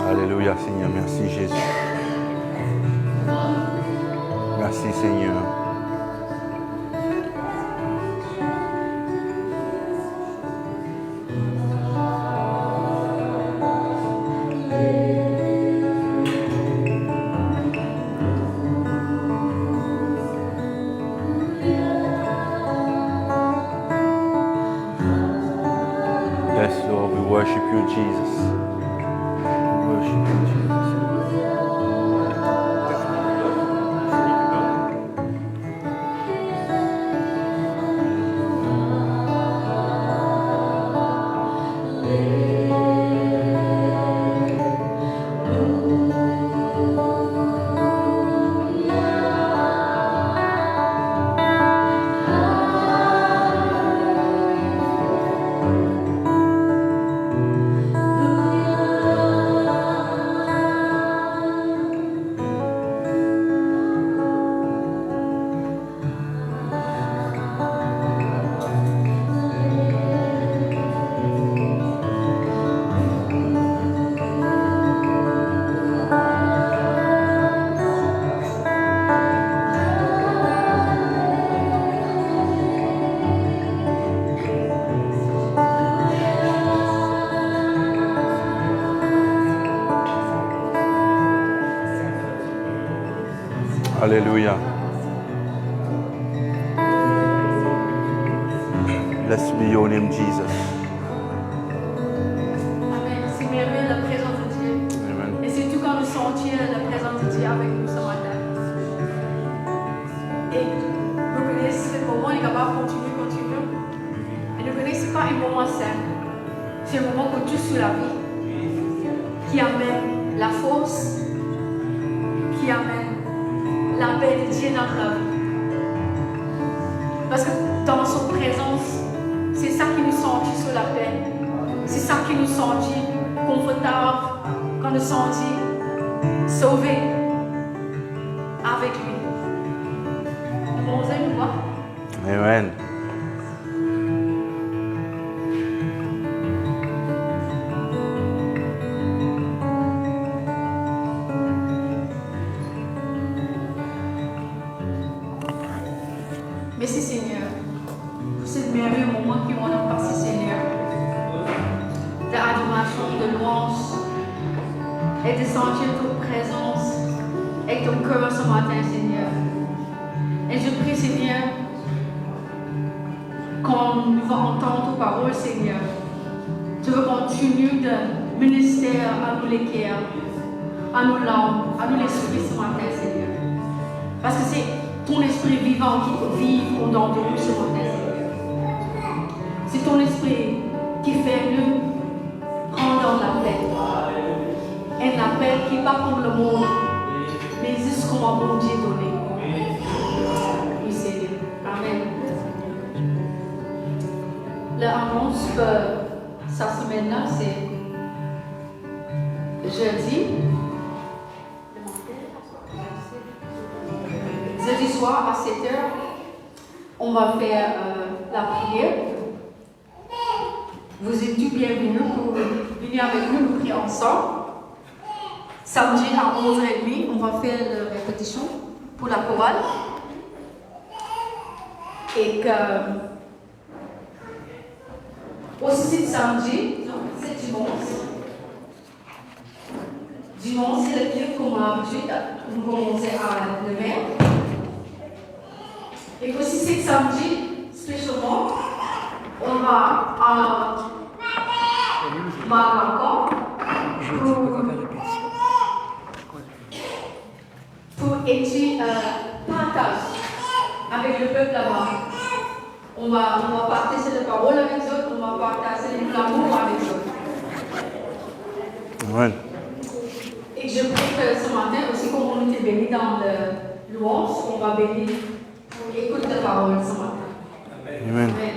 Alléluia, Seigneur. Merci, Jésus. Merci, Seigneur. Yes, Lord, we worship you, Jesus. We worship you, Jesus. Alléluia. Blessed be your name, Jesus. Amen. C'est merveilleux la présence de Dieu. Amen. Et c'est tout quand nous sentir la présence de Dieu avec nous ce matin. Et vous connaissez ce moment, il va pas continuer. Et ne connaissez pas un moment simple. C'est un moment que Dieu sur la vie, qui amène la force, qui amène la paix de Dieu dans notre vie. Parce que dans son présence, c'est ça qui nous sentit sur la paix. C'est ça qui nous sentit confortable, quand nous sentit sauvés avec lui. Merci Seigneur pour ce merveilleux moment qu'on a passé, Seigneur, d'adoration, de louange, et de sentir ta présence avec ton cœur ce matin, Seigneur. Et je prie, Seigneur, quand nous allons entendre ta parole, Seigneur, tu veux continuer de ministère à nous les cœurs, à nos langues, à nous l'esprit ce matin, Seigneur. Parce que c'est ton esprit vivant qui vit au dedans de nous ce matin, Seigneur. C'est ton esprit qui fait nous prendre la paix. Et la paix qui n'est pas comme le monde, mais juste comme un bon Dieu donné. Oui, Seigneur. Amen. L'annonce que cette semaine-là, c'est jeudi. Jeudi soir à 7h, on va faire la prière. Vous êtes tous bienvenus pour venir avec nous, nous prier ensemble. Samedi à 11h30, on va faire la répétition pour la chorale. Et que aussi c'est samedi, c'est dimanche. Dimanche, c'est le culte comme d'habitude, on commence à 9h. Et aussi c'est samedi, spécialement, on va à Malacan pour étudier partage avec le peuple là-bas. On va partager la parole avec eux, on va partager l'amour avec eux. Amen. Et je prie que ce matin aussi, comme on était bénis dans le louange, on va bénir pour écouter la parole ce matin. Amen. Amen.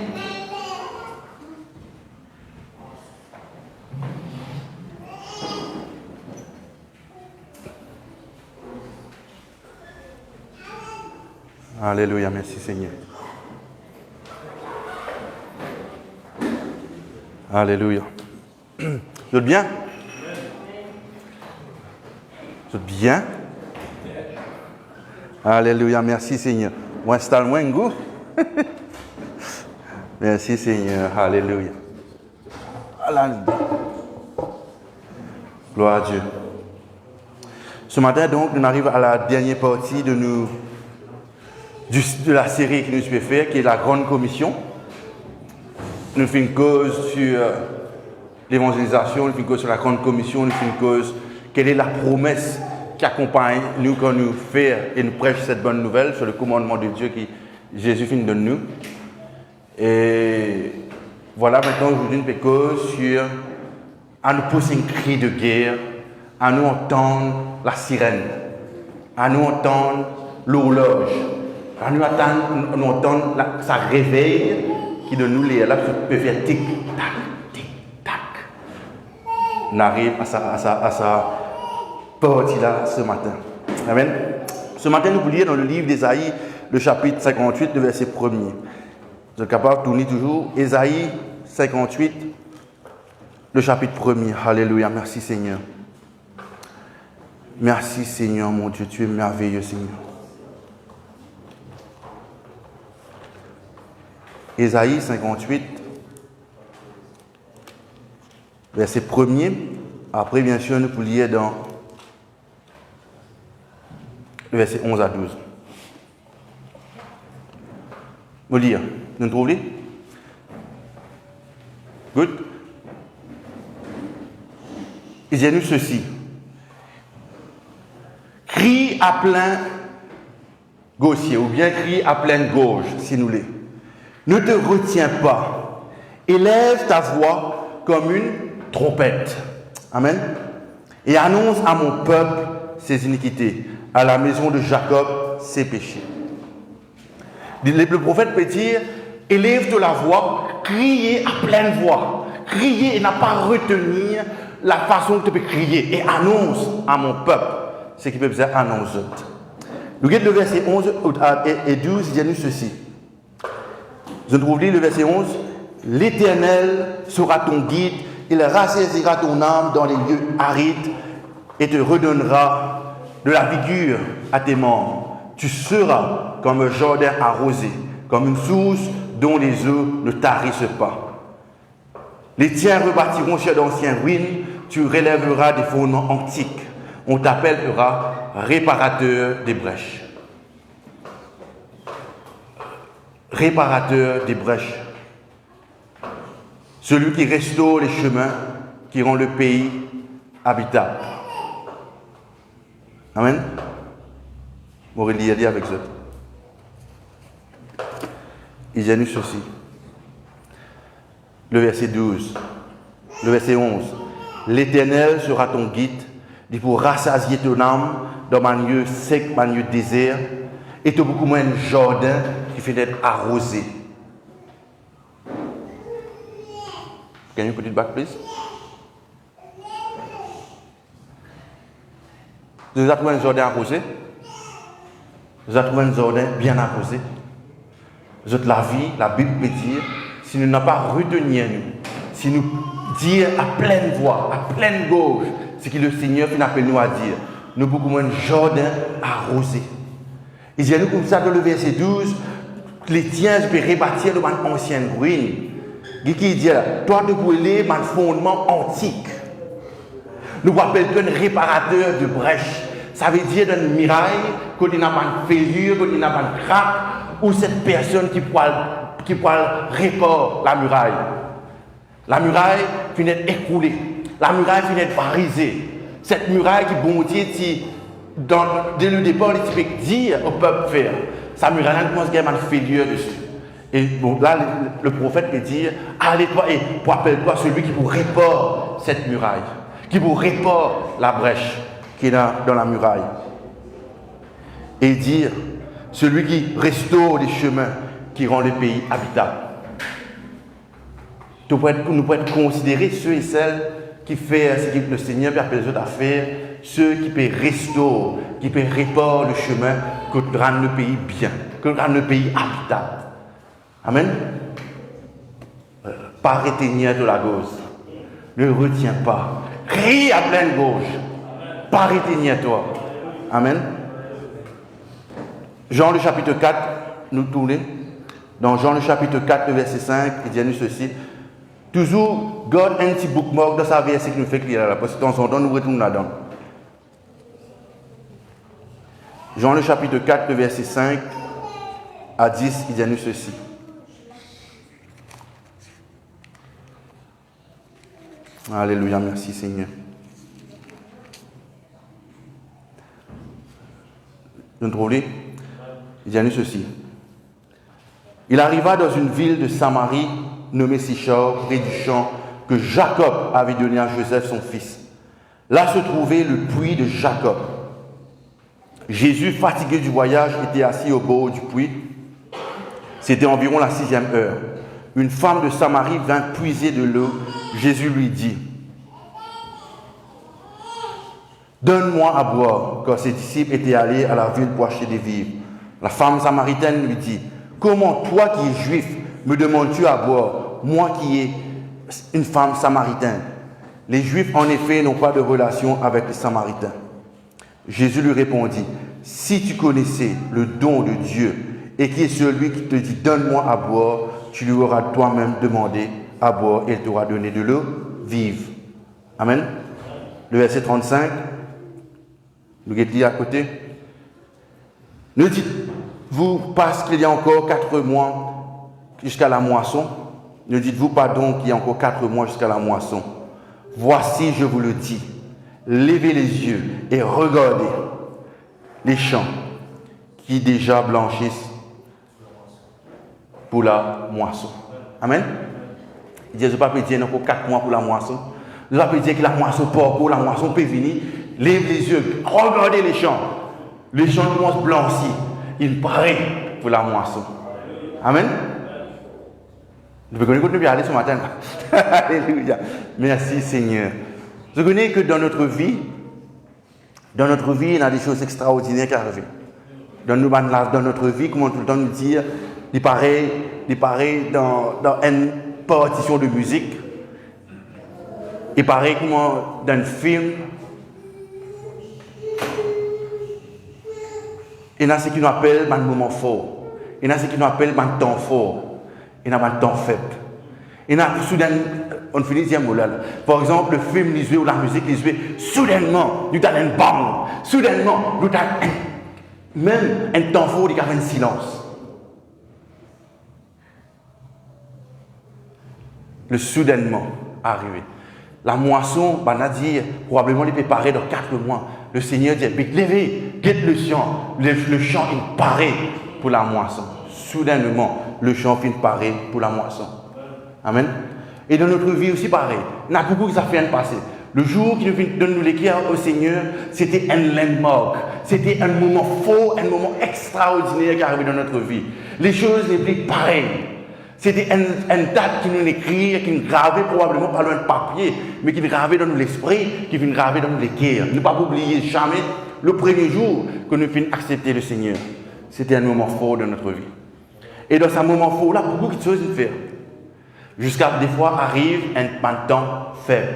Alléluia, merci Seigneur. Alléluia. Vous êtes bien? Vous êtes bien? Alléluia, merci Seigneur. Moi, installe-moi un goût. Merci Seigneur, alléluia. Alléluia. Gloire à Dieu. Ce matin, donc, on arrive à la dernière partie de la série que nous pouvons faire, qui est la Grande Commission. Nous faisons une cause sur l'évangélisation, nous faisons une cause sur la Grande Commission, nous faisons une cause, quelle est la promesse qui accompagne nous quand nous faisons et nous prêchons cette bonne nouvelle sur le commandement de Dieu que Jésus finit de nous. Et voilà maintenant aujourd'hui une cause sur à nous pousser un cri de guerre, à nous entendre la sirène, à nous entendre l'horloge, à nous entendre ça réveille qui de nous les là peut faire tic tac tic tac. On arrive à sa partie là ce matin. Amen. Ce matin nous lire dans le livre d'Ésaïe, le chapitre 58, le verset 1er. Vous êtes capable de tourner toujours Ésaïe 58, le chapitre 1er. Alléluia, merci Seigneur. Merci Seigneur, mon Dieu, tu es merveilleux Seigneur. Ésaïe 58, verset 1er. Après, bien sûr, nous pouvons lire dans le verset 11 à 12. Vous lire. Nous trouvons? Good. Il dit nous ceci. Crie à plein gaussier, ou bien crie à pleine gorge, si nous l'est. Ne te retiens pas. Élève ta voix comme une trompette. Amen. Et annonce à mon peuple ses iniquités, à la maison de Jacob ses péchés. Le prophète peut dire, élève de la voix, criez à pleine voix. Criez et n'a pas retenir la façon que tu peux crier. Et annonce à mon peuple ce qu'il peut faire annonce. Nous regardons le verset 11 et 12, il dit nous ceci. Je trouve le verset 11. L'Éternel sera ton guide, il rassaisira ton âme dans les lieux arides et te redonnera de la vigueur à tes membres. Tu seras comme un jardin arrosé, comme une source dont les eaux ne tarissent pas. Les tiens rebâtiront sur d'anciennes ruines, tu relèveras des fondements antiques. On t'appellera réparateur des brèches. Réparateur des brèches. Celui qui restaure les chemins qui rend le pays habitable. Amen. Aurélie a dit avec ça. Il y a eu ceci. Le verset 12. Le verset 11. L'Éternel sera ton guide, il pour rassasier ton âme dans un lieu sec, un lieu désert, et tu as beaucoup moins de jardin qui fait d'être arrosé. Can you put it back, please? Vous avez trouvé un jardin arrosé? Vous avez trouvé un jardin bien arrosé? Vous êtes la vie, la Bible peut dire, si nous n'avons pas retenu, si nous disons à pleine voix, à pleine gauche, ce que le Seigneur appelle nous à dire, nous avons beaucoup moins de jardin arrosé. Il dit à nous comme ça dans le verset 12, les tiens peuvent rebâtir de mon ancienne ruine. Il dit là, toi de brûler mon fondement antique. Nous appelons un réparateur de brèches. Ça veut dire d'un miraille, quand il n'y a pas de fêlure, quand il n'y a pas de craque, ou cette personne qui peut réparer la muraille. La muraille finit d'être écroulée. La muraille finit d'être brisée. Cette muraille qui, bon Dieu, dès le départ, il peut dire au peuple faire. Sa muraille, il commence à avoir une fêlure dessus. Et bon, là, le prophète peut dire, allez-toi et rappelle-toi celui qui vous répare cette muraille, qui vous répare la brèche qui est dans la muraille. Et dire, celui qui restaure les chemins qui rend le pays habitable. Nous pouvons être considérés ceux et celles qui font ce que le Seigneur peut appeler les autres à faire, ceux qui peuvent restaurer, qui peuvent réparer le chemin, que rendre le pays bien, que rendre le pays habitable. Amen. Pas retenir de la gauche. Ne retiens pas. Crie à pleine gauche. Pas retenir toi. Amen. Jean le chapitre 4, nous tournons. Dans Jean le chapitre 4, le verset 5, il dit à nous ceci. Toujours, God a un petit bookmark dans sa verset qui nous fait lire là, parce que de temps en temps, nous retournons là-dedans. Jean le chapitre 4, le verset 5 à 10, il dit à nous ceci. Alléluia, merci Seigneur. Nous trouvons, il dit à nous ceci. Il arriva dans une ville de Samarie, nommée Sichor, près du champ que Jacob avait donné à Joseph, son fils. Là se trouvait le puits de Jacob. Jésus, fatigué du voyage, était assis au bord du puits. C'était environ la 6e heure. Une femme de Samarie vint puiser de l'eau. Jésus lui dit, « Donne-moi à boire », car ses disciples étaient allés à la ville pour acheter des vivres. La femme samaritaine lui dit, « Comment toi qui es juif me demandes-tu à boire, moi qui ai une femme samaritaine ?» Les Juifs, en effet, n'ont pas de relation avec les Samaritains. Jésus lui répondit, « Si tu connaissais le don de Dieu et qui est celui qui te dit, donne-moi à boire, tu lui auras toi-même demandé à boire et il t'aura donné de l'eau vive. » Amen. Le verset 35, nous dit à côté. Ne dites-vous parce qu'il y a encore 4 mois jusqu'à la moisson? Ne dites-vous pas donc qu'il y a encore 4 mois jusqu'à la moisson? Voici, je vous le dis, levez les yeux et regardez les champs qui déjà blanchissent pour la moisson. Amen. Il dit, je ne peux pas dire qu'il y a encore 4 mois pour la moisson. Je ne peux pas dire que la moisson part pour la moisson peut venir. Lève les yeux, regardez les champs. Les champs commencent à blanchir. Ils prêtent pour la moisson. Amen. Vous pouvez continuer à aller ce matin. Alléluia. Merci Seigneur. Vous connaissez que dans notre vie, il y a des choses extraordinaires qui arrivent. Dans notre vie, comment tout le temps nous dire, il paraît dans une partition de musique, il paraît comment dans un film, il y a ce qu'on appelle un moment fort. Il y a ce qu'on appelle un temps fort. Il y a un temps faible. Il y a soudain, on finit dire là. Par exemple, le film les ou la musique les soudainement, nous avons une bang. Soudainement, nous avons même un temps fort, il y a un silence. Le soudainement arrivé. La moisson, on a dit, probablement les préparer dans 4 mois. Le Seigneur dit, levez, guette le champ. Le champ est paré pour la moisson. Soudainement, le champ est paré pour la moisson. Amen. Et dans notre vie aussi pareil. Il y a beaucoup qui ça fait passer. Le jour qui nous donne nous l'équerre au Seigneur, c'était un landmark. C'était un moment fort, un moment extraordinaire qui est arrivé dans notre vie. Les choses n'étaient pas pareilles. C'était une date qui nous écrit, qui nous gravait probablement par un papier, mais qui nous gravait dans l'esprit, qui nous gravait dans l'équerre. Ne pas oublier jamais le premier jour que nous avons accepté le Seigneur. C'était un moment fort dans notre vie. Et dans ce moment fort-là, beaucoup de choses à faire. Jusqu'à des fois arrive un temps faible.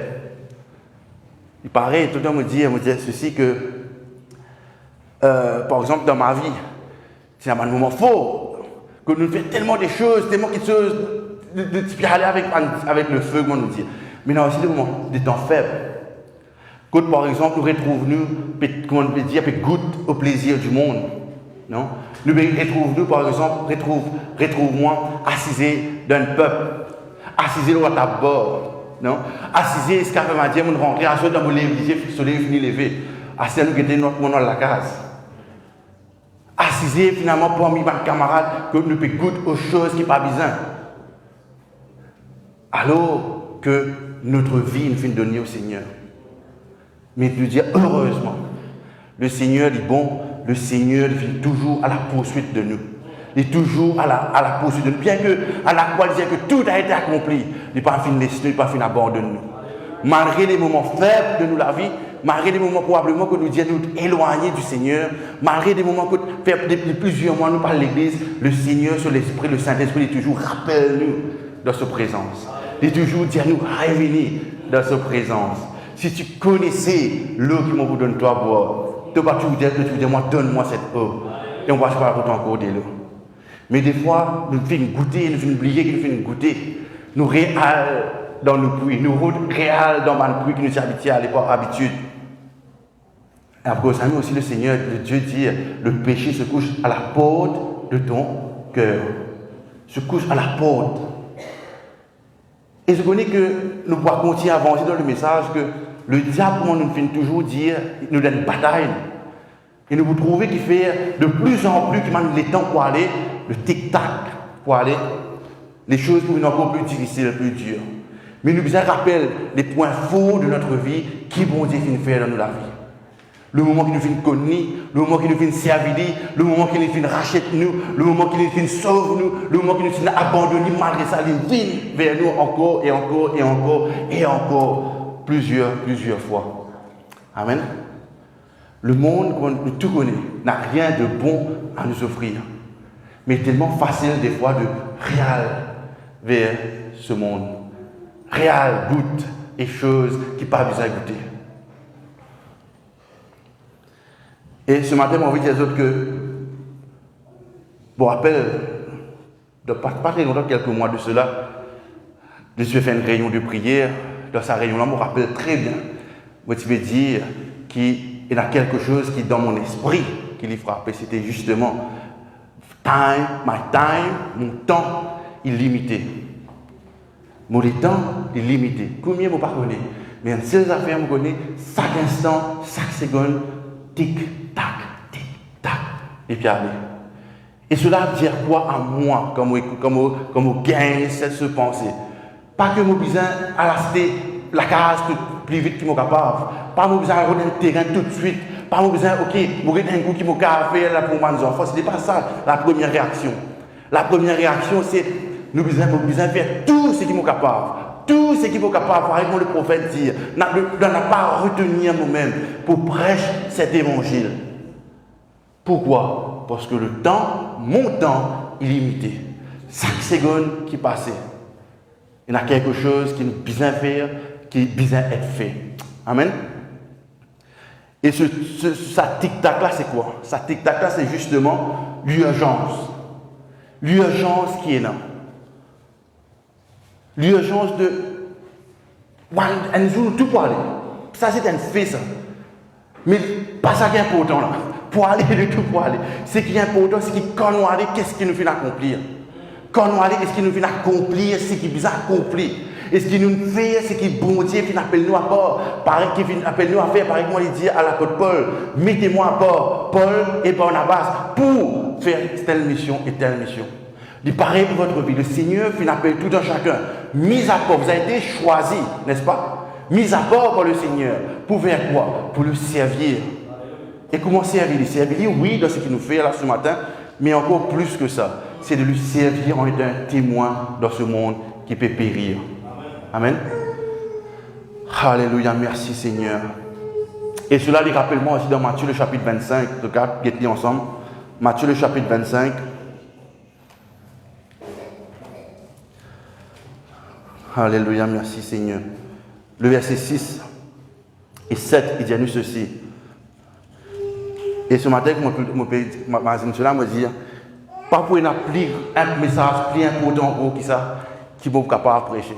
Il paraît, tout le temps me dit ceci que, par exemple, dans ma vie, c'est un moment fort, que nous faisons tellement de choses, tellement de choses, de aller avec le feu, comme on nous dit. Mais il y a aussi des moments, des temps faibles. Quand, par exemple, nous retrouvons, comment on peut dire, goûte au plaisir du monde. Non? Nous retrouvons, par exemple, retrouve-moi assisé dans un peuple. Assisé dans ta bord, non? Assisé, ce qu'a fait ma dire, on rentre à dans mon l'église, le soleil finit levé. Assisé, nous guetter notre monde dans la case. Assisé, finalement, parmi mes camarades, que nous pouvons goûter aux choses qui ne sont pas besoin. Alors que notre vie nous fait donner au Seigneur. Mais nous dire, heureusement, le Seigneur dit bon, le Seigneur vient toujours à la poursuite de nous. Il est toujours à la poursuite de nous. Bien que, à la croix, il disait que tout a été accompli. Il n'est pas fini de laisser, il n'est pas fini d'abandonner nous. Malgré les moments faibles de nous la vie, malgré les moments probablement que nous disons nous éloigner du Seigneur, malgré des moments que depuis plusieurs mois nous parlons de l'Église, le Seigneur sur l'Esprit, le Saint-Esprit, il toujours rappelle-nous dans sa présence. Il toujours dit à nous revenir dans sa présence. Si tu connaissais l'eau qui m'a donné toi à boire, tu vas toujours dire moi donne-moi cette eau. Et on va se faire encore de l'eau. Mais des fois, nous faisons goûter, nous faisons oublier qu'il nous fait goûter. Nous réal dans nos puits, nous réal dans le puits qui nous habituait à l'époque, habitude. Et après, ça aussi le Seigneur, Dieu dit, le péché se couche à la porte de ton cœur. Se couche à la porte. Et je connais que nous pouvons continuer à avancer dans le message que le diable, comment nous finit toujours dire, nous donne une bataille. Et nous vous trouvez qu'il fait de plus en plus, qui manque les temps pour aller, le tic-tac pour aller, les choses pour une encore plus difficiles, plus dures. Mais nous besoin rappeler les points forts de notre vie qui vont dire qu'il fait dans notre vie. Le moment qui nous fait connaître, le moment qui nous fait servir, le moment qui nous fait racheter nous, le moment qui nous fait sauver nous, le moment qui nous fait abandonner malgré ça, il vient vers nous encore et encore et encore et encore plusieurs fois. Amen. Le monde que nous tout connaissons n'a rien de bon à nous offrir. Mais tellement facile des fois de réal vers ce monde. Réal goûte et choses qui pas besoin de goûter. Et ce matin, j'ai envie de dire aux autres que, bon, rappelle, pas très longtemps, quelques mois de cela, je suis fait une réunion de prière. Dans sa réunion-là, je me rappelle très bien, je vais dire qu'il y a quelque chose qui, dans mon esprit, qui l'y frappait. C'était justement my time, mon temps illimité. Mon temps illimité. Combien vous pardonnez? Mais en ces affaires, vous connaissez, chaque instant, chaque seconde, tic-tac, tic-tac, et puis aller. Et cela veut dire quoi à moi, comme vous gagnez cette pensée? Pas que vous besoin à la case plus vite que vous capable. Pas que vous besoin de un terrain tout de suite. Pas que vous besoin, ok, vous avez un goût qui vous faire là pour mes enfants. Ce n'est pas ça la première réaction. La première réaction, c'est nous besoin faire tout ce qui est capable. Tout ce qui est capable, par exemple, le prophète dit, n'a pas retenir nous-mêmes pour prêcher cet évangile. Pourquoi? Parce que le temps, mon temps, est limité. Chaque seconde qui passe, il y a quelque chose qui est besoin de faire, qui est besoin d'être fait. Amen. Et ça tic-tac là, c'est quoi? Ça tic-tac là, c'est justement l'urgence. l'urgence qui est là. L'urgence de... Elle nous tout pour aller. Ça, c'est un fait, ça. Mais pas ça qui est important, là. Pour aller, de tout pour aller. Ce qui est important, c'est quand nous allons, qu'est-ce qui nous fait accomplir. Quand nous allons, qu'est-ce qui nous fait accomplir, ce qui nous accomplir. Et ce qui nous fait, c'est que bon Dieu appelle nous à part, pareil, qui appelle nous à faire, pareil, moi, il dit à l'apôtre Paul, mettez-moi à part, Paul et Barnabas, pour faire telle mission et telle mission. Il paraît pour votre vie, le Seigneur fait appelle tout un chacun, mis à part, vous avez été choisi, n'est-ce pas? Mis à part par le Seigneur, pour faire quoi? Pour le servir. Et comment servir? Il servir, oui, dans ce qu'il nous fait là ce matin, mais encore plus que ça, c'est de lui servir en étant un témoin dans ce monde qui peut périr. Amen. Alléluia, merci Seigneur. Et cela, les rappelle-moi aussi dans Matthieu le chapitre 25, de 4, guettez ensemble. Matthieu le chapitre 25. Alléluia, merci Seigneur. Le verset 6 et 7, il dit à nous ceci. Et ce matin, cela me dit, pas pour une appli, un message plus important qui ça, qui est capable de prêcher.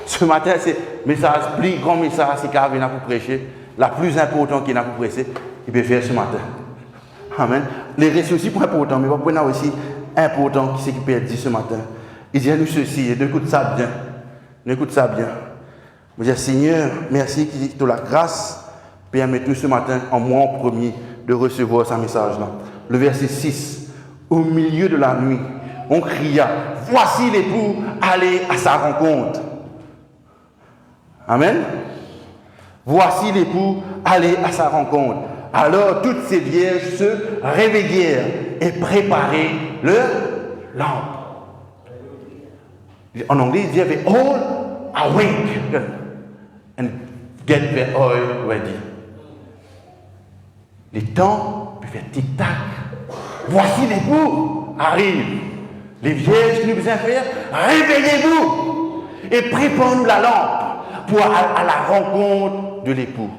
Ce matin, c'est un message, plus grand message, c'est qu'il y a pour prêcher, la plus importante qu'il y a pour prêcher, il peut faire ce matin. Amen. Les récits aussi pour important, mais pour nous aussi important, qui c'est qui peut être dit ce matin. Il dit à nous ceci, et écoute ça bien. Écoute ça bien. Je dis, Seigneur, merci de la grâce, permets-nous ce matin, en moi en premier, de recevoir ce message-là. Le verset 6, au milieu de la nuit, on cria, voici l'époux, allez à sa rencontre. Amen. Voici l'époux, allez à sa rencontre. Alors toutes ces vierges se réveillèrent et préparèrent leur lampe. En anglais, il dit, they all awake and get their oil ready. Les temps peuvent faire tic-tac. Voici l'époux arrive. Les vierges nous besoin faire, réveillez-vous et préparez-nous la lampe pour à la rencontre de l'époux.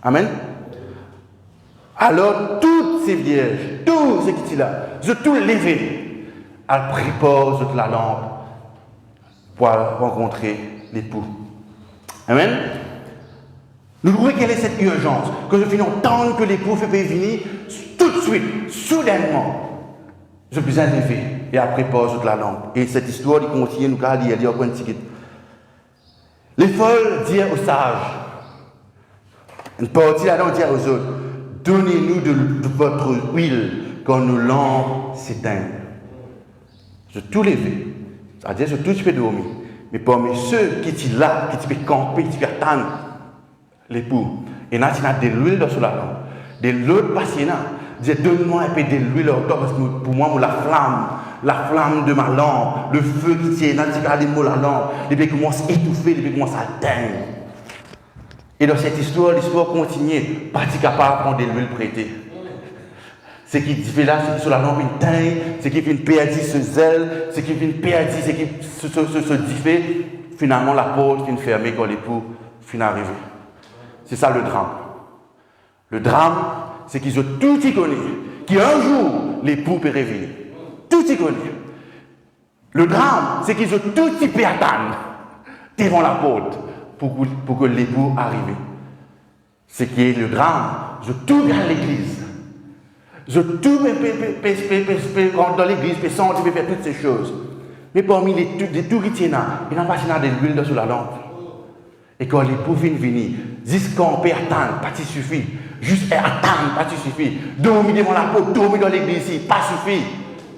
Amen. Alors toutes ces vierges, tous ceux qui sont là, je tous levé, elles préparent la lampe pour rencontrer l'époux. Amen. Nous voyons quelle est cette urgence, que je finis entendre que l'époux fait venir tout de suite, soudainement. Je suis levé et après pose la lampe. Et cette histoire, il continue, nous allons lire, après un petit. Les folles dirent aux sages, une partie là-dedans dit aux autres, donnez-nous de votre huile quand nos lampes s'éteignent. Je tout levé, c'est-à-dire je tout peux dormir. Mais parmi ceux qui sont là, qui peuvent camper, qui peuvent attendre l'époux, et là, il y a de l'huile sur la lampe. De l'autre patient, dit donne-moi un peu de l'huile autour parce que pour moi, la flamme de ma lampe, le feu qui tient, là, tu regardes la lampe, il peut commencer à étouffer, il peut commencer à atteindre. Et dans cette histoire, l'histoire continue, pas capable de prendre de l'huile prêtée. Ce qui fait là, c'est que sur la lampe, il teint, ce qui fait une perdue ce zèle, ce qui fait une perdue, ce qui se diffère, finalement la porte finit fermée quand l'époux finit arrivé. C'est ça le drame. Le drame, c'est qu'ils ont tout y connu, qu'un jour, l'époux peut réveiller. Tout y connu. Le drame, c'est qu'ils ont tout y peut attendre devant la porte pour que l'époux arrive. Ce qui est le drame, je tout bien l'église. Je tout rentre dans l'église, je sens, je faire toutes ces choses. Mais parmi les tout qui tiennent là, il n'y a pas de l'huile sur la lampe. Et quand l'époux vient venir, juste qu'on peut attendre, pas de suffit. Juste attendre, pas de suffit. Dormir devant la porte, dormir dans l'église, pas suffit.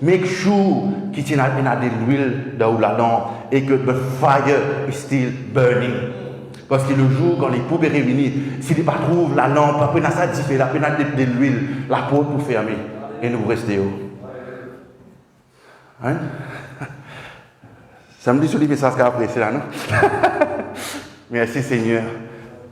Make sure qu'il y a de l'huile dans la lampe et que the fire is still burning. Parce que le jour, quand l'époux est réuni, s'il ne trouve pas la lampe, après ça diffère, après de l'huile, la porte pour fermer. Et nous restons haut. Hein? Ça me dit sur les messages qu'après, c'est là, non? Merci Seigneur.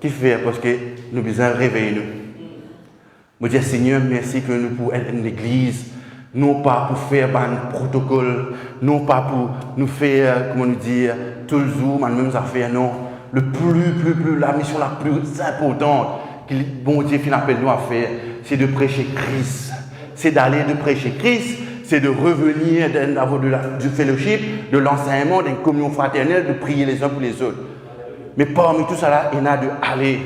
Qui fait? Parce que nous avons besoin de réveiller nous. Je dis Seigneur, merci que nous pouvons être une église, non pas pour faire un protocole, non pas pour nous faire, comment nous dire, toujours les mêmes affaires, non. La mission la plus importante que bon Dieu appelle nous à faire, c'est de prêcher Christ. C'est d'aller de prêcher Christ, c'est de revenir du fellowship, de l'enseignement, d'une communion fraternelle, de prier les uns pour les autres. Mais parmi tout cela, il y a de aller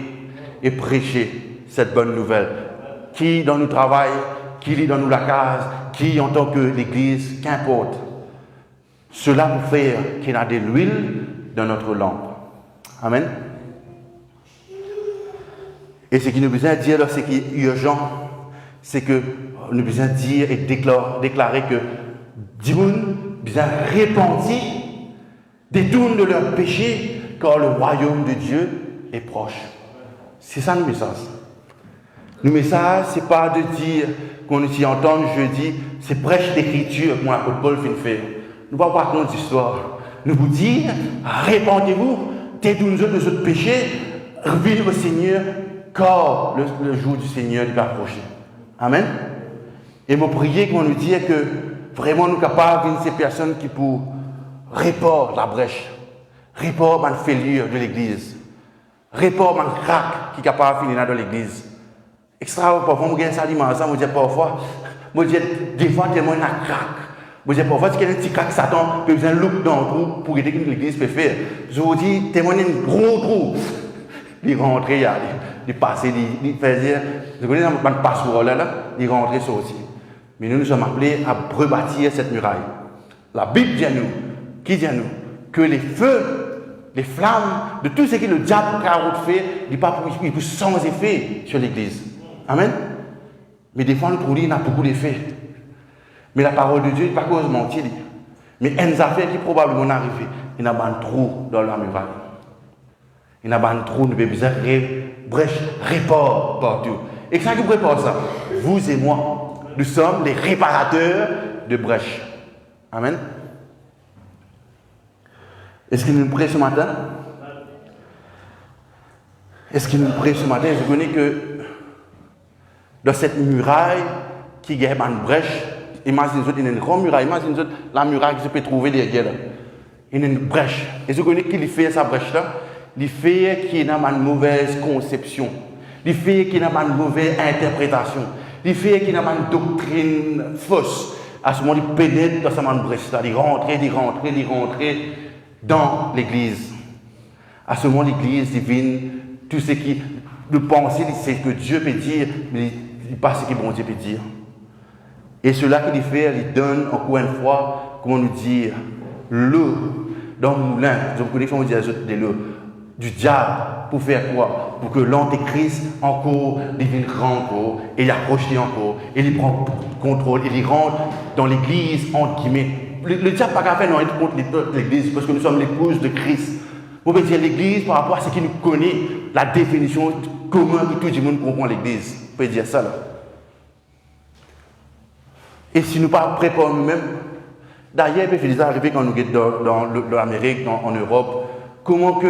et prêcher cette bonne nouvelle. Qui dans nos travail, qui lit dans nos la case, qui en tant que l'Église, qu'importe. Cela pour faire qu'il y a de l'huile dans notre lampe. Amen. Et ce qui nous besoin de dire, ce qui est urgent, c'est que nous avons besoin de dire et déclarer que Dieu besoin repentir, détourne de leurs péchés, car le royaume de Dieu est proche. C'est ça le message. Le message, ce n'est pas de dire qu'on s'y entend jeudi, c'est prêche d'écriture que mon apôtre Paul vient de faire. Nous ne parlons pas contre l'histoire. Nous vous dire, répandez-vous, détournez de votre péché, revenez au Seigneur, car le jour du Seigneur est approché. Amen. Et mon prier qu'on nous dise que vraiment nous sommes capables de ces personnes qui pour répandre la brèche, répandre la fêlure de l'Église, répandre le crack qui est capable de finir dans l'Église. Extra, parfois, je ça dimanche, je dis parfois, je dis des fois tellement il y a un crack. Je dis parfois, si il y a un petit crack, Satan peut besoin de look dans le trou pour aider que l'Église peut faire. Je vous dis, tellement il y a un gros trou. Il rentre, il passe, il fait dire, vous connaissez un passeport là, il rentre, sorti. Mais nous sommes appelés à rebâtir cette muraille. La Bible dit à nous, qui dit à nous, que les feux, les flammes, de tout ce que le diable a fait, il n'est pas sans effet sur l'Église. Amen. Mais des fois, nous trouvons qu'il y a beaucoup d'effets. Mais la parole de Dieu n'est pas cause mentir. Mais une affaire qui probablement arrivé, il y a un trou dans la muraille. Il y a un trou, nous avons besoin de brèche, répare partout. Et ça qui prépare ça, vous et moi, nous sommes les réparateurs de brèches. Amen. Est-ce que nous prions ce matin? Est-ce que nous prions ce matin? Je connais que dans cette muraille qui a une brèche, imaginez-vous, il y a une grande muraille, imaginez-vous la muraille que je peux trouver derrière. Il y a une brèche. Et je connais qu'il fait sa brèche-là. Il fait qu'il y a une mauvaise conception. Il fait qu'il y a une mauvaise interprétation. Il fait qu'il y a une doctrine fausse. À ce moment, il pénètre dans sa brèche-là. Il rentre dans l'Église. À ce moment, l'Église divine, tout ce qui nous pense, c'est ce que Dieu peut dire, mais il n'est pas ce que bon Dieu peut dire. Et cela qu'il fait, il donne encore une fois, comment nous dire, l'eau dans le moulin. Je vous connais, comment dire de l'eau du diable pour faire quoi? Pour que l'antéchrist encore devienne grand encore, et il approche encore, et il prend contrôle, et il rentre dans l'église, entre guillemets. Le diable n'a pas fait non être contre l'église, parce que nous sommes l'épouse de Christ. On peut dire l'église par rapport à ce qui nous connaît, la définition comment tout le monde comprend l'église. On peut dire ça là. Et si nous ne pas préparons nous-mêmes, d'ailleurs, il peut faire arriver quand nous sommes dans l'Amérique, en Europe, comment que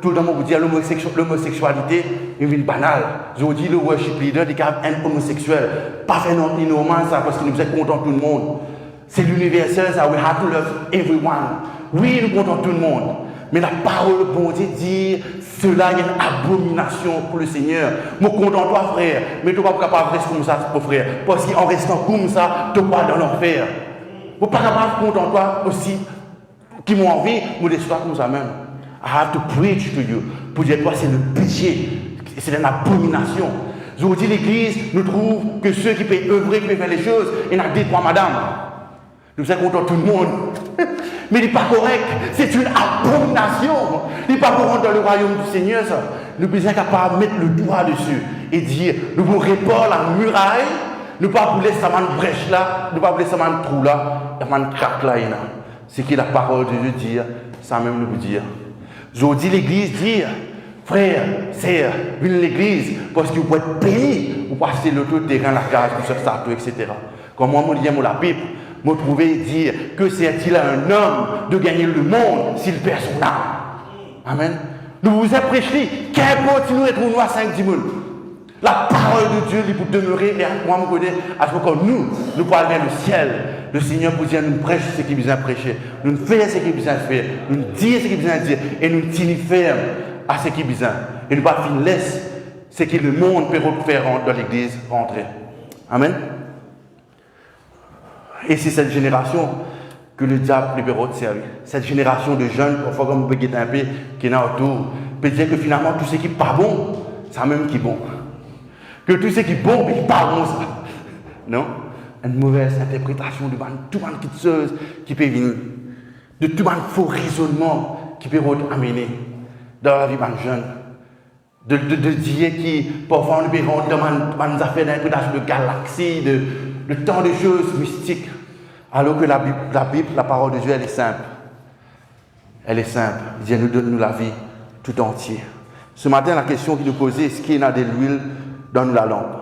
tout le monde vous dit l'homosexualité est une banale. Je vous dis le worship leader est un homosexuel. Pas fait non normal ça parce que nous sommes contents tout le monde. C'est l'universel, ça, we have to love everyone. Oui, nous comptons tout le monde. Mais la parole de bon Dieu dit, cela est une abomination pour le Seigneur. Moi, content toi, frère, mais tu ne vas pas capable de rester comme ça, mon frère. Parce qu'en restant comme ça, tu vas dans l'enfer. Tu n'es pas capable de content toi aussi, qui m'ont envie, mais de comme ça même. I have to preach to you. Pour dire toi, c'est le péché. C'est une abomination. Je vous dis, l'Église nous trouve que ceux qui peuvent œuvrer, qui peuvent faire les choses, il y en a deux, trois madames. Nous sommes contents tout le monde. Mais il n'est pas correct. C'est une abomination. Il n'est pas correct dans le royaume du Seigneur, ça. Nous sommes capables de mettre le doigt dessus et dire, nous vous réparons la muraille, nous ne pas vous laisser une brèche là, nous ne pas vous laisser un trou là, il y a un crack là. C'est que la parole de Dieu dit, ça même nous vous dire. Je vous dis l'église dire, frère, sœur, venez l'église, parce que vous pouvez être béni pour passer le tout terrain, la cage, pour ce statut, etc. Comme moi, je dis, la Bible, me trouver dire que c'est-il à un homme de gagner le monde s'il perd son âme. Amen. Nous vous avons prêché, qu'importe nous être noirs 5-10 000. La parole de Dieu, il peut demeurer, et moi, je connais, à ce moment nous parlons vers le ciel. Le Seigneur pour dire, nous prêchons ce qu'il besoin de prêcher, nous faisons ce qu'il besoin de faire, nous disons ce qu'il besoin de dire, et nous tenons ferme à ce qu'il besoin. Et nous ne pas laisser ce que le monde peut faire dans l'église rentrer. Amen. Et c'est cette génération que le diable libérera de servir. Cette génération de jeunes, parfois comme on peut guetter un peu, qui est là autour, peut dire que finalement tout ce qui n'est pas bon, c'est même qui est bon. Que tout ce qui est bon, c'est pas bon ça. Non? Une mauvaise interprétation de tout le monde qui peut venir. De tout le faux raisonnement qui peut amener dans la vie de jeune. De dire qui, parfois, on peut rentrer dans des affaires d'interprétation de galaxies, de tant de choses mystiques. Alors que la Bible, la parole de Dieu, elle est simple. Elle est simple. Dieu nous donne la vie tout entière. Ce matin, la question qui nous posait, est-ce qu'il y a de l'huile dans la lampe?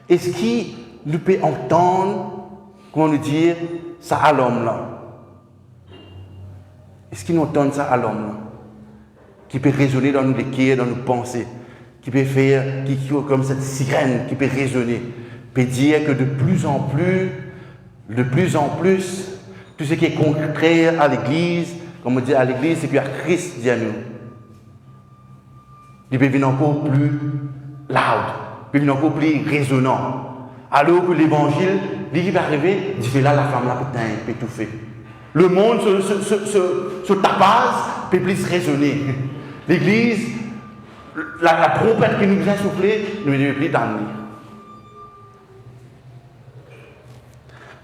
Est-ce qu'il nous peut entendre, comment nous dire, ça à l'homme là? Est-ce qu'il nous entend ça à l'homme là? Qui peut résonner dans nos cœurs, dans nos pensées, qui peut faire, qui comme cette sirène, qui peut résonner, peut dire que de plus en plus, tout ce qui est contraire à l'Église, comme on dit à l'Église, c'est qu'il y a Christ dit à nous. Il peut venir encore plus loud, il peut venir encore plus résonnant. Alors que l'Évangile, il va arriver, il fait là, la femme là, putain, il peut étouffer. Le monde se tapasse, peut plus résonner. L'Église, la trompette qui nous a soufflé, ne veut plus d'amener.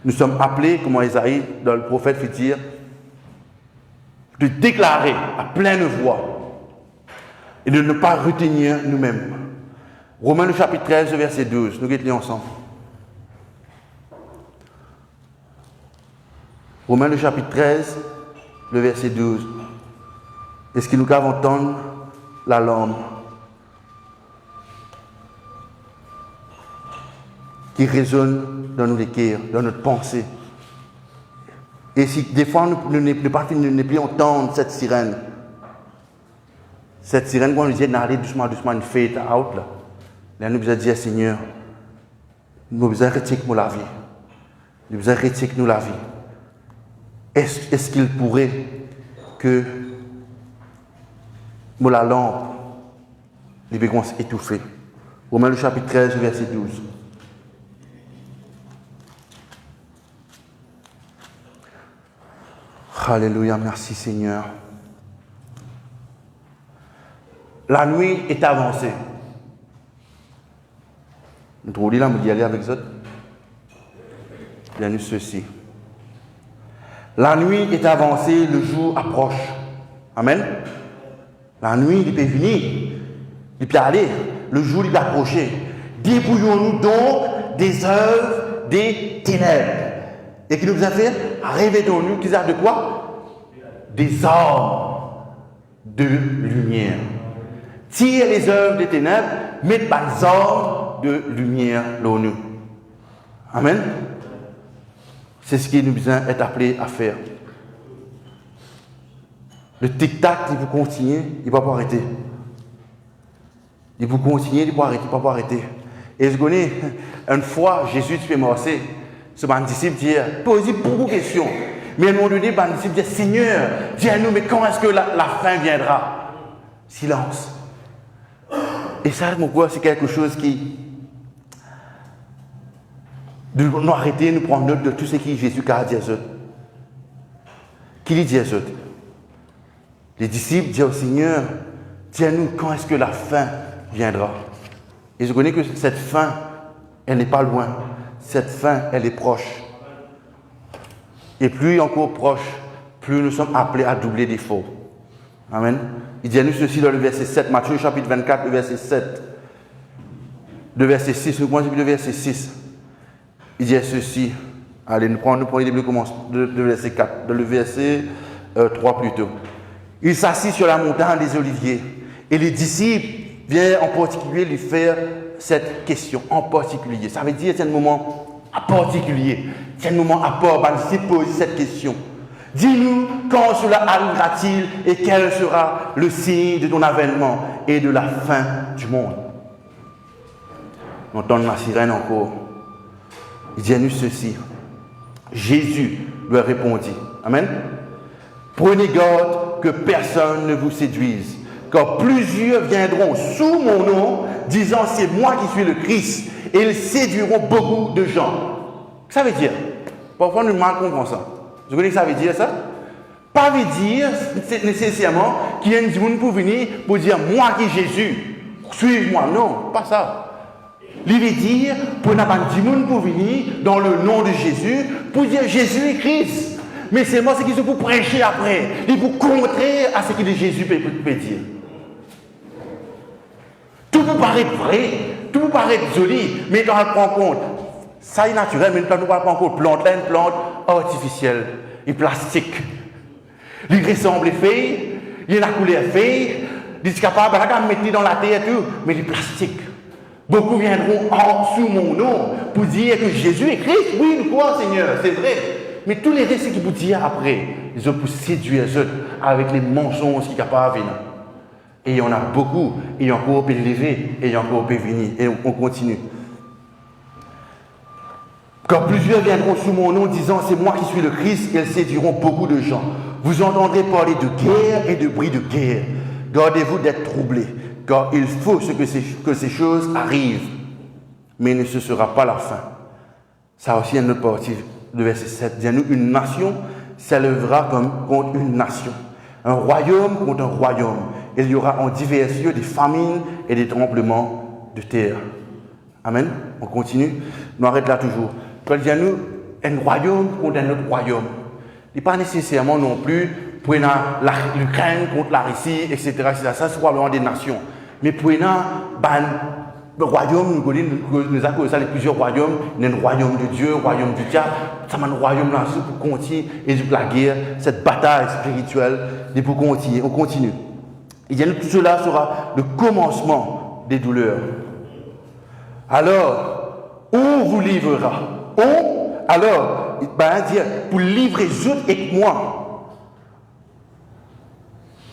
Nous sommes appelés, comme Isaïe, dans le prophète, fait dire, de déclarer à pleine voix et de ne pas retenir nous-mêmes. Romains le chapitre 13, verset 12, nous lisons ensemble. Romains le chapitre 13, le verset 12. Est-ce qu'il nous cave entendre la langue qui résonne dans nos cœurs, dans notre pensée? Et si des fois nous ne plus entendre cette sirène quand on nous dit d'aller doucement, une fête out, là nous besoin dire Seigneur, nous besoin retirer la vie. Nous besoin retirer nous la vie. Est-ce qu'il pourrait que la lampe les bégonces étouffées? Romains le chapitre 13, verset 12. Alléluia, merci Seigneur. La nuit est avancée. Nous trouvons là, nous d'y aller avec ça. Bien nous ceci. La nuit est avancée, le jour approche. Amen. La nuit, il peut venir, il peut aller, le jour, il peut approcher. Dépouillons-nous donc des œuvres des ténèbres. Et qui nous a fait, révélons-nous qu'ils ont de quoi? Des armes de lumière. Tire les œuvres des ténèbres, mettez des armes de lumière dans nous. Amen. C'est ce qui nous est appelé à faire. Le tic-tac, il vous continue, il ne va pas arrêter. Il vous continue, il ne va pas arrêter, il ne va pas arrêter. Et je connais, une fois, Jésus fait marcher. Ce disciple dit, posez beaucoup de questions. Mais à un moment donné, le disciple dit, Seigneur, dis-nous, mais quand est-ce que la fin viendra? Silence. Et ça, mon gars, c'est quelque chose qui de nous arrêter, nous prendre note de tout ce que Jésus a dit à eux. Qui lui dit à eux? Les disciples disent au Seigneur, dis-nous, quand est-ce que la fin viendra? Et je connais que cette fin, elle n'est pas loin. Cette fin, elle est proche. Et plus encore proche, plus nous sommes appelés à doubler d'efforts. Amen. Il dit à nous ceci dans le verset 7, Matthieu chapitre 24, le verset 7. Le verset 6, nous commençons le verset 6. Il dit ceci. Allez, nous prenons les débuts, commence le verset 4, le verset 3 plutôt. Il s'assit sur la montagne des Oliviers. Et les disciples viennent en particulier lui faire cette question en particulier. Ça veut dire c'est un moment en particulier. C'est un moment à part. Les disciples posent cette question. Dis-nous quand cela arrivera-t-il et quel sera le signe de ton avènement et de la fin du monde. On entend la sirène encore. Il dit à nous ceci. Jésus lui répondit. Amen. Prenez garde que personne ne vous séduise, car plusieurs viendront sous mon nom, disant c'est moi qui suis le Christ, et ils séduiront beaucoup de gens. Ça veut dire, Parfois, nous mal comprenons ça. Vous connaissez ce que ça veut dire ça? Pas veut dire nécessairement qu'il y a une monde pour venir pour dire moi qui Jésus, suive-moi. Non, pas ça. Il veut dire pour n'a pas de monde pour venir dans le nom de Jésus pour dire Jésus est Christ. Mais c'est moi ce qu'ils ont pour prêcher après, et pour contrer à ce que Jésus peut dire. Tout vous paraît vrai, tout vous paraît joli, mais quand on prend compte, ça est naturel, mais quand on prend compte, plante là, une plante artificielle et plastique. Il ressemble fait, il a la couleur fait, il est capable de mettre dans la terre et tout, mais il est plastique. Beaucoup viendront sous mon nom pour dire que Jésus est Christ. Oui, nous croyons, Seigneur, c'est vrai. Mais tous les récits qu'ils vous disent après, ils ont pour séduire les autres avec les mensonges qui sont capables de venir. Et il y en a beaucoup, et il y a encore peut lever, et il y a encore peut venir. Et on continue. Quand plusieurs viendront sous mon nom disant c'est moi qui suis le Christ, ils séduiront beaucoup de gens. Vous entendrez parler de guerre et de bruit de guerre. Gardez-vous d'être troublés, car il faut que ces choses arrivent. Mais ce ne sera pas la fin. Ça aussi, une autre partie, le verset 7. Dis-nous, une nation s'élèvera contre une nation. Un royaume contre un royaume. Il y aura en divers lieux des famines et des tremblements de terre. Amen. On continue. On arrête là toujours. Quand dis-nous, un royaume contre un autre royaume. Il n'est pas nécessairement non plus pour l'Ukraine contre la Russie, etc. Ça, c'est probablement des nations. Mais pour le royaume, nous avons ça, les plusieurs royaumes. Il y a un royaume de Dieu, un royaume du diable. Ça m'a un royaume là pour continuer et la guerre, cette bataille spirituelle, et pour continuer. On continue. Et bien, tout cela sera le commencement des douleurs. Alors, on vous livrera. Alors, dire, pour livrer les autres et moi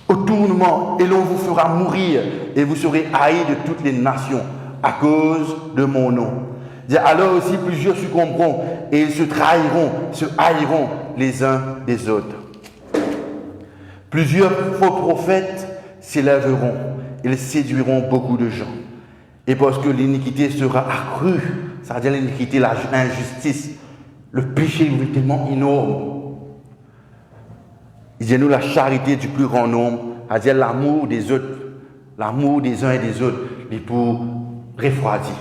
au tournement, et l'on vous fera mourir, et vous serez haïs de toutes les nations à cause de mon nom. Alors aussi plusieurs succomberont, et ils se trahiront, se haïront les uns des autres. Plusieurs faux prophètes s'élèveront, ils séduiront beaucoup de gens. Et parce que l'iniquité sera accrue, c'est-à-dire l'iniquité, l'injustice, le péché est tellement énorme. Il dit nous la charité du plus grand nombre, c'est-à-dire l'amour des autres, l'amour des uns et des autres, et pour refroidir.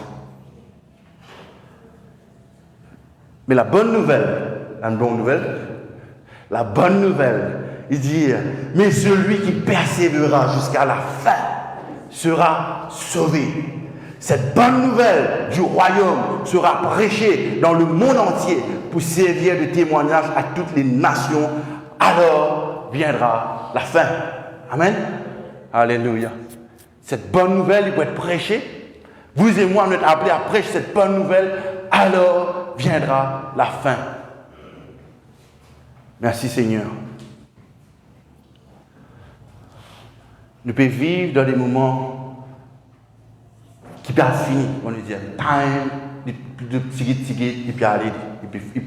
Mais la bonne nouvelle, il dit, mais celui qui persévérera jusqu'à la fin sera sauvé. Cette bonne nouvelle du royaume sera prêchée dans le monde entier pour servir de témoignage à toutes les nations. Alors viendra la fin. Amen. Alléluia. Cette bonne nouvelle, il peut être prêchée. Vous et moi, on est appelés à prêcher cette bonne nouvelle. Alors viendra la fin. Merci Seigneur. Nous pouvons vivre dans des moments qui peuvent finir, on va dire, time, de petit, il peut aller, il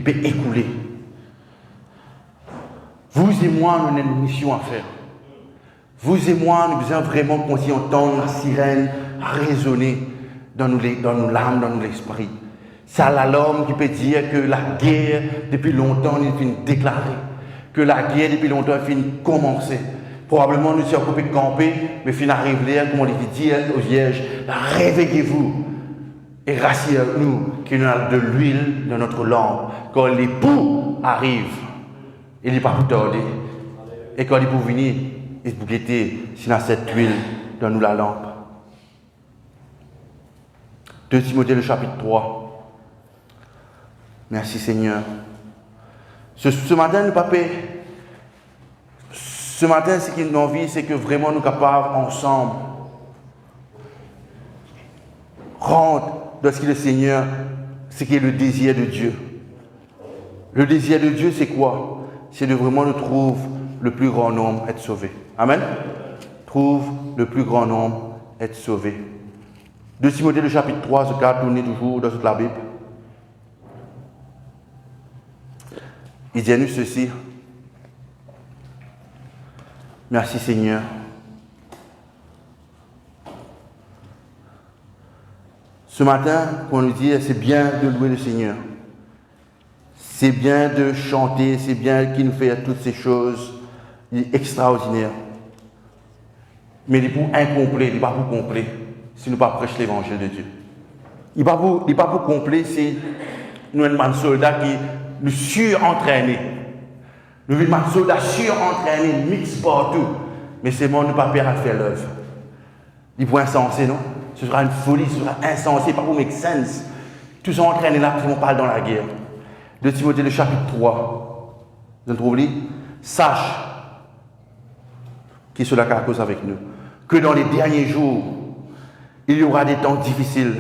peut écouler. Vous et moi, nous avons une mission à faire. Vous et moi, nous devons vraiment continuer à entendre la sirène résonner dans nos l'âme, dans l'esprit. C'est l'alarme qui peut dire que la guerre, depuis longtemps, est finie déclarée. Que la guerre, depuis longtemps, est finie commencer. Probablement, nous sommes occupés de camper, mais fin arrive là, comme on dit dire aux vierges, réveillez-vous et rassez-nous qu'il y a de l'huile dans notre lampe. Quand l'époux arrive, il n'est pas pour tarder. Et quand il peut venir, il peut guetter s'il a cette huile dans nous la lampe. 2 Timothée, le chapitre 3. Merci Seigneur. Ce matin, nous pas Ce matin, ce qu'il nous envie, c'est que vraiment nous sommes capables ensemble rendre dans ce qui est le Seigneur, ce qui est le désir de Dieu. Le désir de Dieu, c'est quoi? C'est de vraiment nous trouver le plus grand nombre être sauvé. Amen. Trouve le plus grand nombre être sauvé. 2 Timothée, le chapitre 3, ce cas tourné toujours dans toute la Bible. Il dit à nous ceci. Merci Seigneur. Ce matin, on nous dit, c'est bien de louer le Seigneur. C'est bien de chanter, c'est bien qu'il nous fait toutes ces choses extraordinaires. Mais il est pour incomplet, il n'est pas pour complet, si nous ne prêchons pas l'évangile de Dieu. Il n'est pas pour complet si nous sommes un soldat qui nous surentraîné. Nous sommes un soldat surentraîné, mix partout. Mais c'est bon, nous ne pas perdre à faire l'œuvre. Il faut insensé, non? Ce sera une folie, ce sera insensé, pas pour make sense. Tous sont entraînés là, parce qu'on parle dans la guerre. De Timothée, le chapitre 3. Vous avez trouvé? Sache qui cela à cause avec nous. Que dans les derniers jours, il y aura des temps difficiles,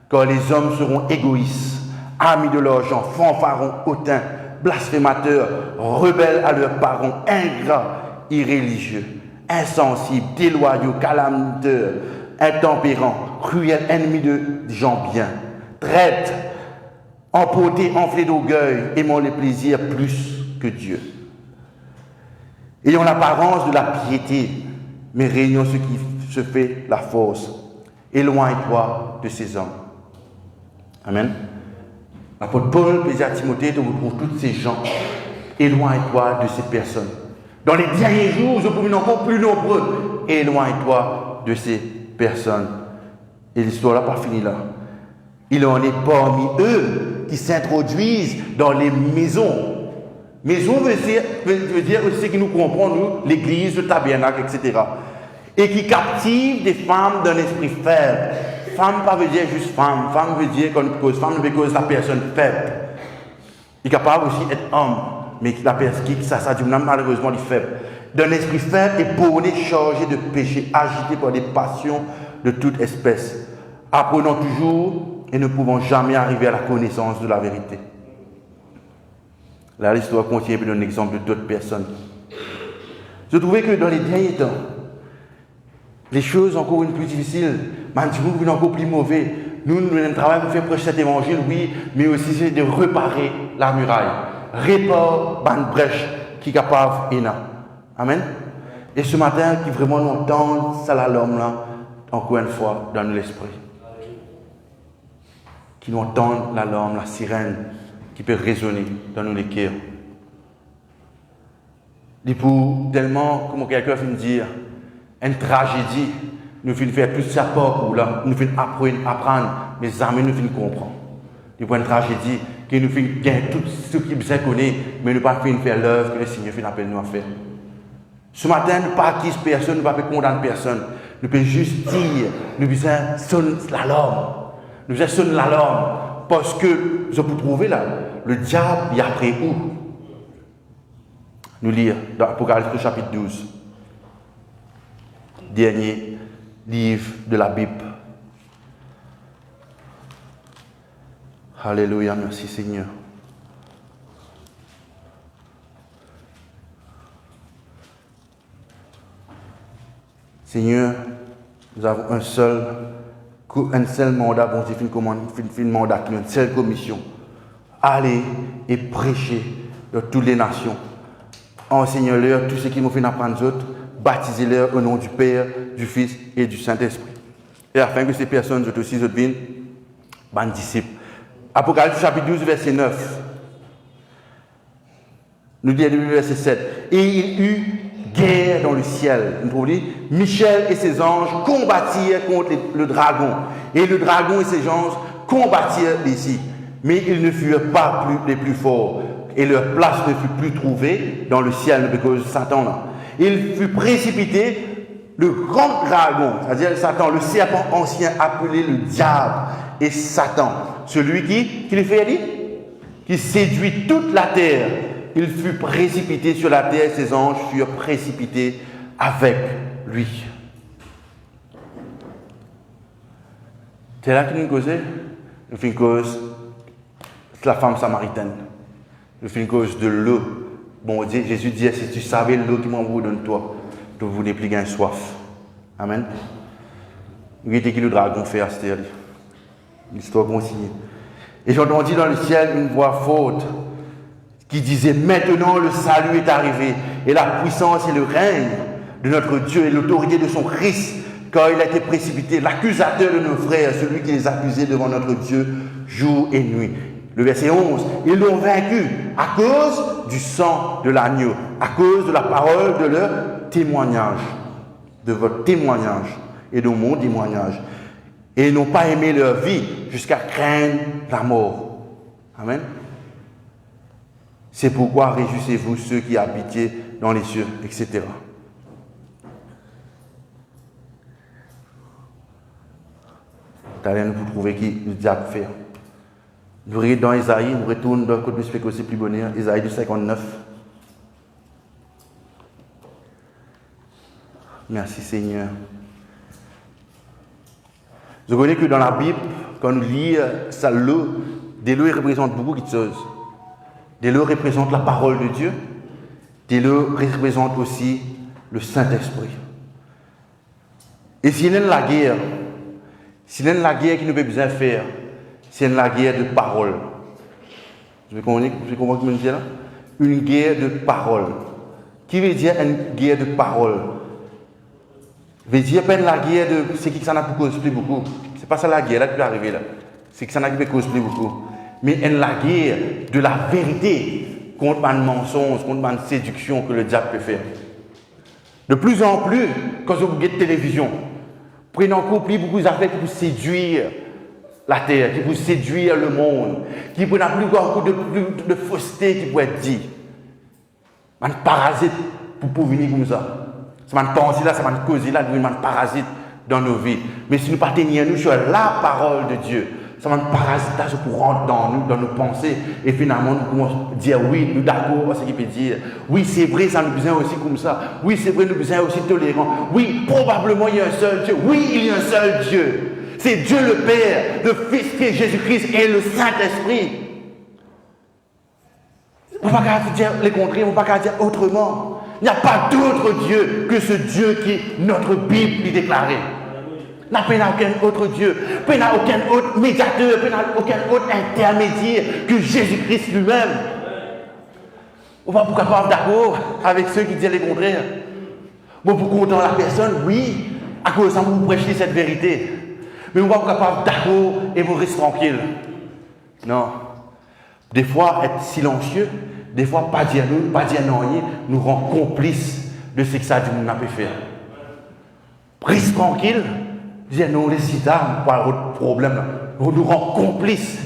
quand les hommes seront égoïstes, amis de l'argent, fanfarons, hautains, blasphémateurs, rebelles à leurs parents, ingrats, irréligieux, insensibles, déloyaux, calamiteurs, intempérants, cruels, ennemis de gens bien, traîtres, emportés, enflés d'orgueil, aimant les plaisirs plus que Dieu. Ayant l'apparence de la piété, mais régnant ce qui se fait la force. Éloigne-toi de ces hommes. Amen. L'apôtre Paul disait à Timothée, tu retrouves tous ces gens. Éloigne-toi de ces personnes. Dans les derniers jours, vous serez encore plus nombreux. Éloigne-toi de ces personnes. Et l'histoire n'a pas fini là. Il en est parmi eux qui s'introduisent dans les maisons. Maison veut dire aussi que nous comprenons, nous, l'église, le tabernacle, etc. Et qui captive des femmes d'un esprit faible. Femme pas veut dire juste femme. Femme veut dire cause femme veut cause la personne faible. Il est capable aussi d'être homme. Mais la personne qui ça dit malheureusement il est faible. D'un esprit faible et borné, chargé de péché, agité par des passions de toute espèce. Apprenons toujours et ne pouvons jamais arriver à la connaissance de la vérité. Là, l'histoire continue et donne un exemple d'autres personnes. Je trouvais que dans les derniers temps, les choses encore une plus difficiles, nous encore plus mauvais. Nous avons un travail pour faire prêcher cet évangile, oui, mais aussi c'est de réparer la muraille. Réparer la brèche qui est capable et là. Amen. Et ce matin, qui vraiment nous entend ça l'homme là, encore une fois, dans l'esprit. Qui nous entendent la larme, la sirène, qui peut résonner dans nos cœurs. Et pour tellement, comme quelqu'un vient de dire, une tragédie, nous finissons faire tout ça pour là, nous finissons apprendre, mes amis nous finissons comprendre. Et pour une tragédie, qui nous finissons gagner tout ce qui nous connaît, mais nous ne pas faire l'œuvre que le Seigneur finit appelle nous à faire. Ce matin, nous ne pas acquiser personne, nous ne pas condamner personne. Nous pouvons juste dire, nous besoin sonner l'alarme. Nous besoin sonner l'alarme. Parce que, vous pouvez trouver là, le diable, il y a après où? Nous lire dans Apocalypse chapitre 12. Dernier livre de la Bible. Alléluia, merci Seigneur. Seigneur, nous avons un seul mandat, bon Dieu, une mandat, une seule commission. Aller et prêcher dans toutes les nations. Enseignez-leur tout ce qui nous fait apprendre aux autres, baptisez-leur au nom du Père, du Fils et du Saint-Esprit. Et afin que ces personnes aussi deviennent des disciples. Apocalypse chapitre 12, verset 9. Nous dit le verset 7. Et il eut guerre dans le ciel. Michel et ses anges combattirent contre le dragon. Et le dragon et ses anges combattirent ici. Mais ils ne furent pas les plus forts. Et leur place ne fut plus trouvée dans le ciel à cause de Satan. Là. Il fut précipité le grand dragon, c'est-à-dire Satan, le serpent ancien appelé le diable et Satan. Celui qui le fait dire, qui séduit toute la terre. Il fut précipité sur la terre, ses anges furent précipités avec lui. C'est là qu'il nous causait. Nous faisons cause de la femme samaritaine. Nous faisons cause de l'eau. Bon Dieu, Jésus dit, si tu savais l'eau qui m'envoie donne toi, tu vous n'avez plus gain soif. Amen. Nous avons dit que le dragon fait à cette l'histoire continue. Et j'entendis dans le ciel une voix forte qui disait, maintenant le salut est arrivé, et la puissance et le règne de notre Dieu et l'autorité de son Christ, car il a été précipité, l'accusateur de nos frères, celui qui les accusait devant notre Dieu jour et nuit. Le verset 11, ils l'ont vaincu à cause du sang de l'agneau, à cause de la parole de leur témoignage, de votre témoignage et de mon témoignage. Et ils n'ont pas aimé leur vie jusqu'à craindre la mort. Amen. C'est pourquoi réjouissez-vous ceux qui habitez dans les cieux, etc. T'allez nous trouver qui le diable fait. Nous regardons dans Isaïe, nous retournons dans le côté de aussi plus bonheur, Isaïe du 59. Merci Seigneur. Je connais que dans la Bible, quand nous lisons ça, des lots représentent beaucoup de choses. Des lots représentent la parole de Dieu. Des lots représentent aussi le Saint-Esprit. Et s'il y a la guerre, s'il y a la guerre qui nous peut besoin faire, c'est la guerre de parole. Vous comprenez ce que je veux dire là? Une guerre de parole. Qui veut dire une guerre de parole? Veut dire pas la guerre de c'est qui ça n'a pas cosplay beaucoup. C'est pas ça la guerre là qui peut arriver là. C'est que ça n'a pas cosplay beaucoup. Mais la guerre de la vérité contre un mensonge, contre une séduction que le diable peut faire. De plus en plus, quand vous regardez la télévision, prenez en compte beaucoup d'affaires qui vous séduire la terre, qui vous séduire le monde, qui prennent plus beaucoup de fausseté qui peut être dit. Un parasite pour venir comme ça. C'est une pensée là, c'est une cause là, c'est un parasite dans nos vies. Mais si nous ne tenions nous sur la parole de Dieu, c'est un parasitage pour rentrer dans nous, dans nos pensées, et finalement nous commençons à dire oui, nous d'accord à ce qu'il peut dire. Oui, c'est vrai, ça nous besoin aussi comme ça. Oui, c'est vrai, nous besoin aussi tolérant. Oui, probablement il y a un seul Dieu. Oui, il y a un seul Dieu. C'est Dieu le Père, le Fils qui est Jésus-Christ et le Saint-Esprit. On ne va pas dire les contraires, on ne va pas dire autrement. Il n'y a pas d'autre Dieu que ce Dieu qui notre Bible lui déclaré. Il n'y a aucun autre Dieu, il n'y a aucun autre médiateur, il n'y a aucun autre intermédiaire que Jésus-Christ lui-même. On va pourquoi pas d'accord avec ceux qui disent les contraires. Bon, pour content la personne, oui, à cause de ça, vous prêchez cette vérité. Mais on va pas capable d'accord et vous restez tranquille. Non. Des fois, être silencieux, des fois, pas dire non, nous rend complices de ce que ça dit nous n'a pas fait. Reste tranquille, dire non, les citars, pas de problème. On nous rend complices.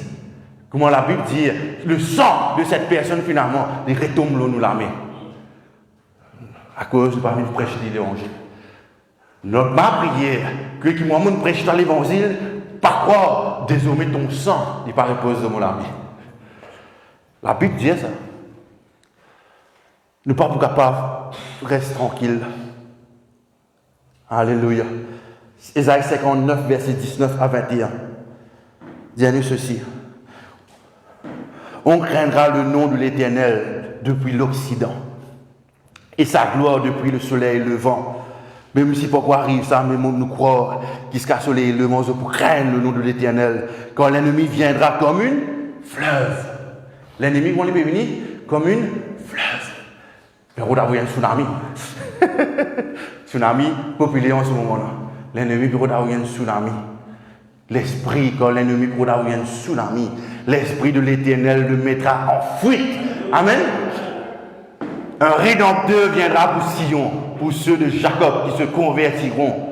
Comment la Bible dit, le sang de cette personne, finalement, il retombe nous la main. À cause de parmi nous prêcher l'évangile. Notre prière, que qui moi prêche dans l'évangile, par quoi désormais ton sang n'est pas reposé dans mon ami. La Bible dit ça. Nous ne sommes pas capables, reste tranquille. Alléluia. Ésaïe 59, verset 19 à 21. Dis-nous ceci. On craindra le nom de l'Éternel depuis l'Occident et sa gloire depuis le soleil levant. Même si pourquoi arrive ça, mais nous croire qu'il sera soleil levant pour craindre le nom de l'Éternel. Quand l'ennemi viendra comme une fleuve. L'ennemi, comment il peut venir? Comme une fleuve. Mais on a vu un tsunami. Tsunami populaire en ce moment-là. L'ennemi peut avoir un tsunami. L'esprit, quand l'ennemi peut avoir un tsunami, l'esprit de l'Éternel le mettra en fuite. Amen. Un rédempteur viendra pour Sion, pour ceux de Jacob qui se convertiront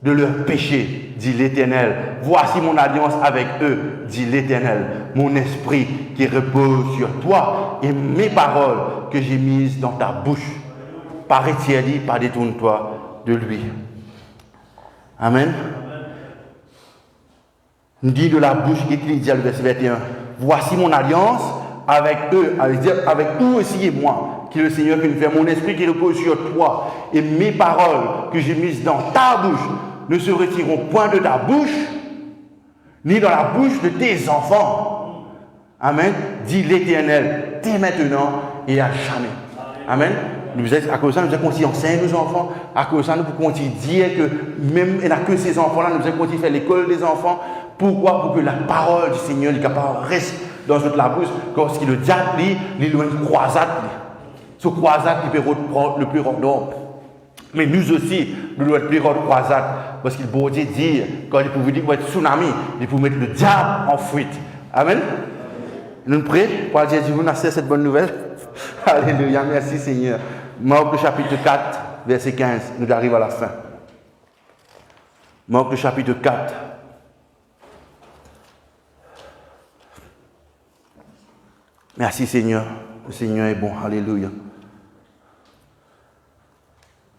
de leur péché, dit l'Éternel. Voici mon alliance avec eux, dit l'Éternel. Mon esprit qui repose sur toi et mes paroles que j'ai mises dans ta bouche. Pas retire-lui, pas détourne-toi de lui. Amen. On dit de la bouche d'Ecclésiaste, le verset 21. Voici mon alliance avec eux, avec eux aussi et moi, qui est le Seigneur qui nous fait. Mon esprit qui repose sur toi et mes paroles que j'ai mises dans ta bouche ne se retireront point de ta bouche, ni dans la bouche de tes enfants. Amen. Dit l'Éternel, dès maintenant et à jamais. Amen. À cause de ça, nous avons continué à enseigner nos enfants. À cause de ça, nous pouvons continuer à dire que même il n'y a que ces enfants-là, nous avons continué à faire l'école des enfants. Pourquoi? Pour que la parole du Seigneur reste dans notre bouche. Parce que le diable, il loin de croisade. Ce croisade qui peut être le plus random. Mais nous aussi, nous devons être plus random croisade. Parce qu'il peut dire, quand il peut dire qu'il va être tsunami, il peut mettre le diable en fuite. Amen. Nous prions pour dire Dieu, nous avons cette bonne nouvelle. Alléluia, merci Seigneur. Marc le chapitre 4, verset 15, nous arrivons à la fin. Marc le chapitre 4. Merci Seigneur, le Seigneur est bon, alléluia.